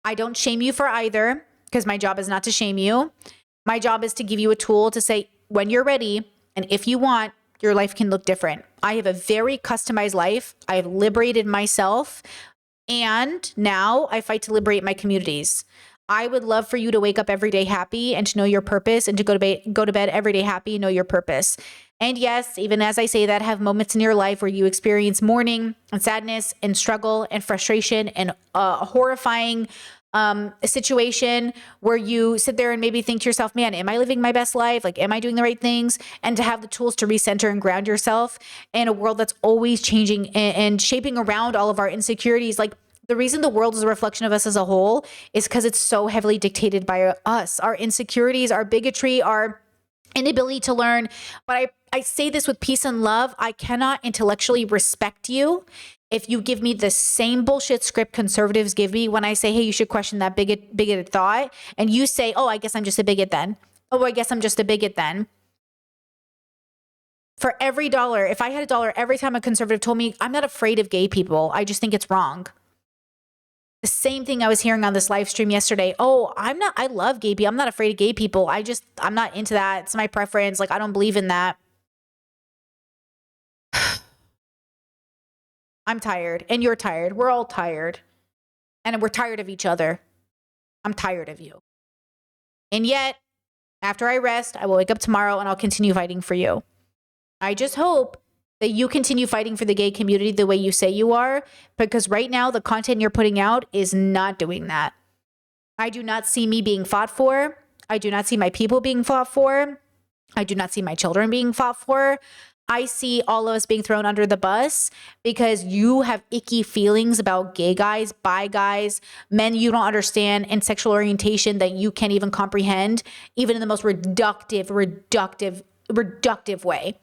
I don't shame you for either, because my job is not to shame you. My job is to give you a tool to say, when you're ready, and if you want, your life can look different. I have a very customized life. I have liberated myself, and now I fight to liberate my communities. I would love for you to wake up every day happy and to know your purpose, and to go to bed every day happy, know your purpose. And yes, even as I say that, have moments in your life where you experience mourning and sadness and struggle and frustration and a horrifying a situation where you sit there and maybe think to yourself, man, am I living my best life? Like, am I doing the right things? And to have the tools to recenter and ground yourself in a world that's always changing and shaping around all of our insecurities. Like, the reason the world is a reflection of us as a whole is because it's so heavily dictated by us, our insecurities, our bigotry, our inability to learn. But I say this with peace and love. I cannot intellectually respect you if you give me the same bullshit script conservatives give me when I say, hey, you should question that bigoted thought. And you say, oh, I guess I'm just a bigot then. Oh, I guess I'm just a bigot then. For every dollar, if I had $1 every time a conservative told me, I'm not afraid of gay people, I just think it's wrong. The same thing I was hearing on this live stream yesterday. Oh, I love gay people. I'm not afraid of gay people. I'm not into that. It's my preference. Like, I don't believe in that. I'm tired, and you're tired. We're all tired, and we're tired of each other. I'm tired of you. And yet, after I rest, I will wake up tomorrow and I'll continue fighting for you. I just hope that you continue fighting for the gay community the way you say you are, because right now the content you're putting out is not doing that. I do not see me being fought for. I do not see my people being fought for. I do not see my children being fought for. I see all of us being thrown under the bus because you have icky feelings about gay guys, bi guys, men you don't understand, and sexual orientation that you can't even comprehend, even in the most reductive way.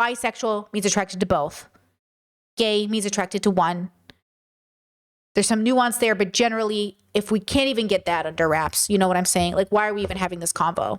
Bisexual means attracted to both. Gay means attracted to one. There's some nuance there, but generally, if we can't even get that under wraps, you know what I'm saying? Like, why are we even having this convo?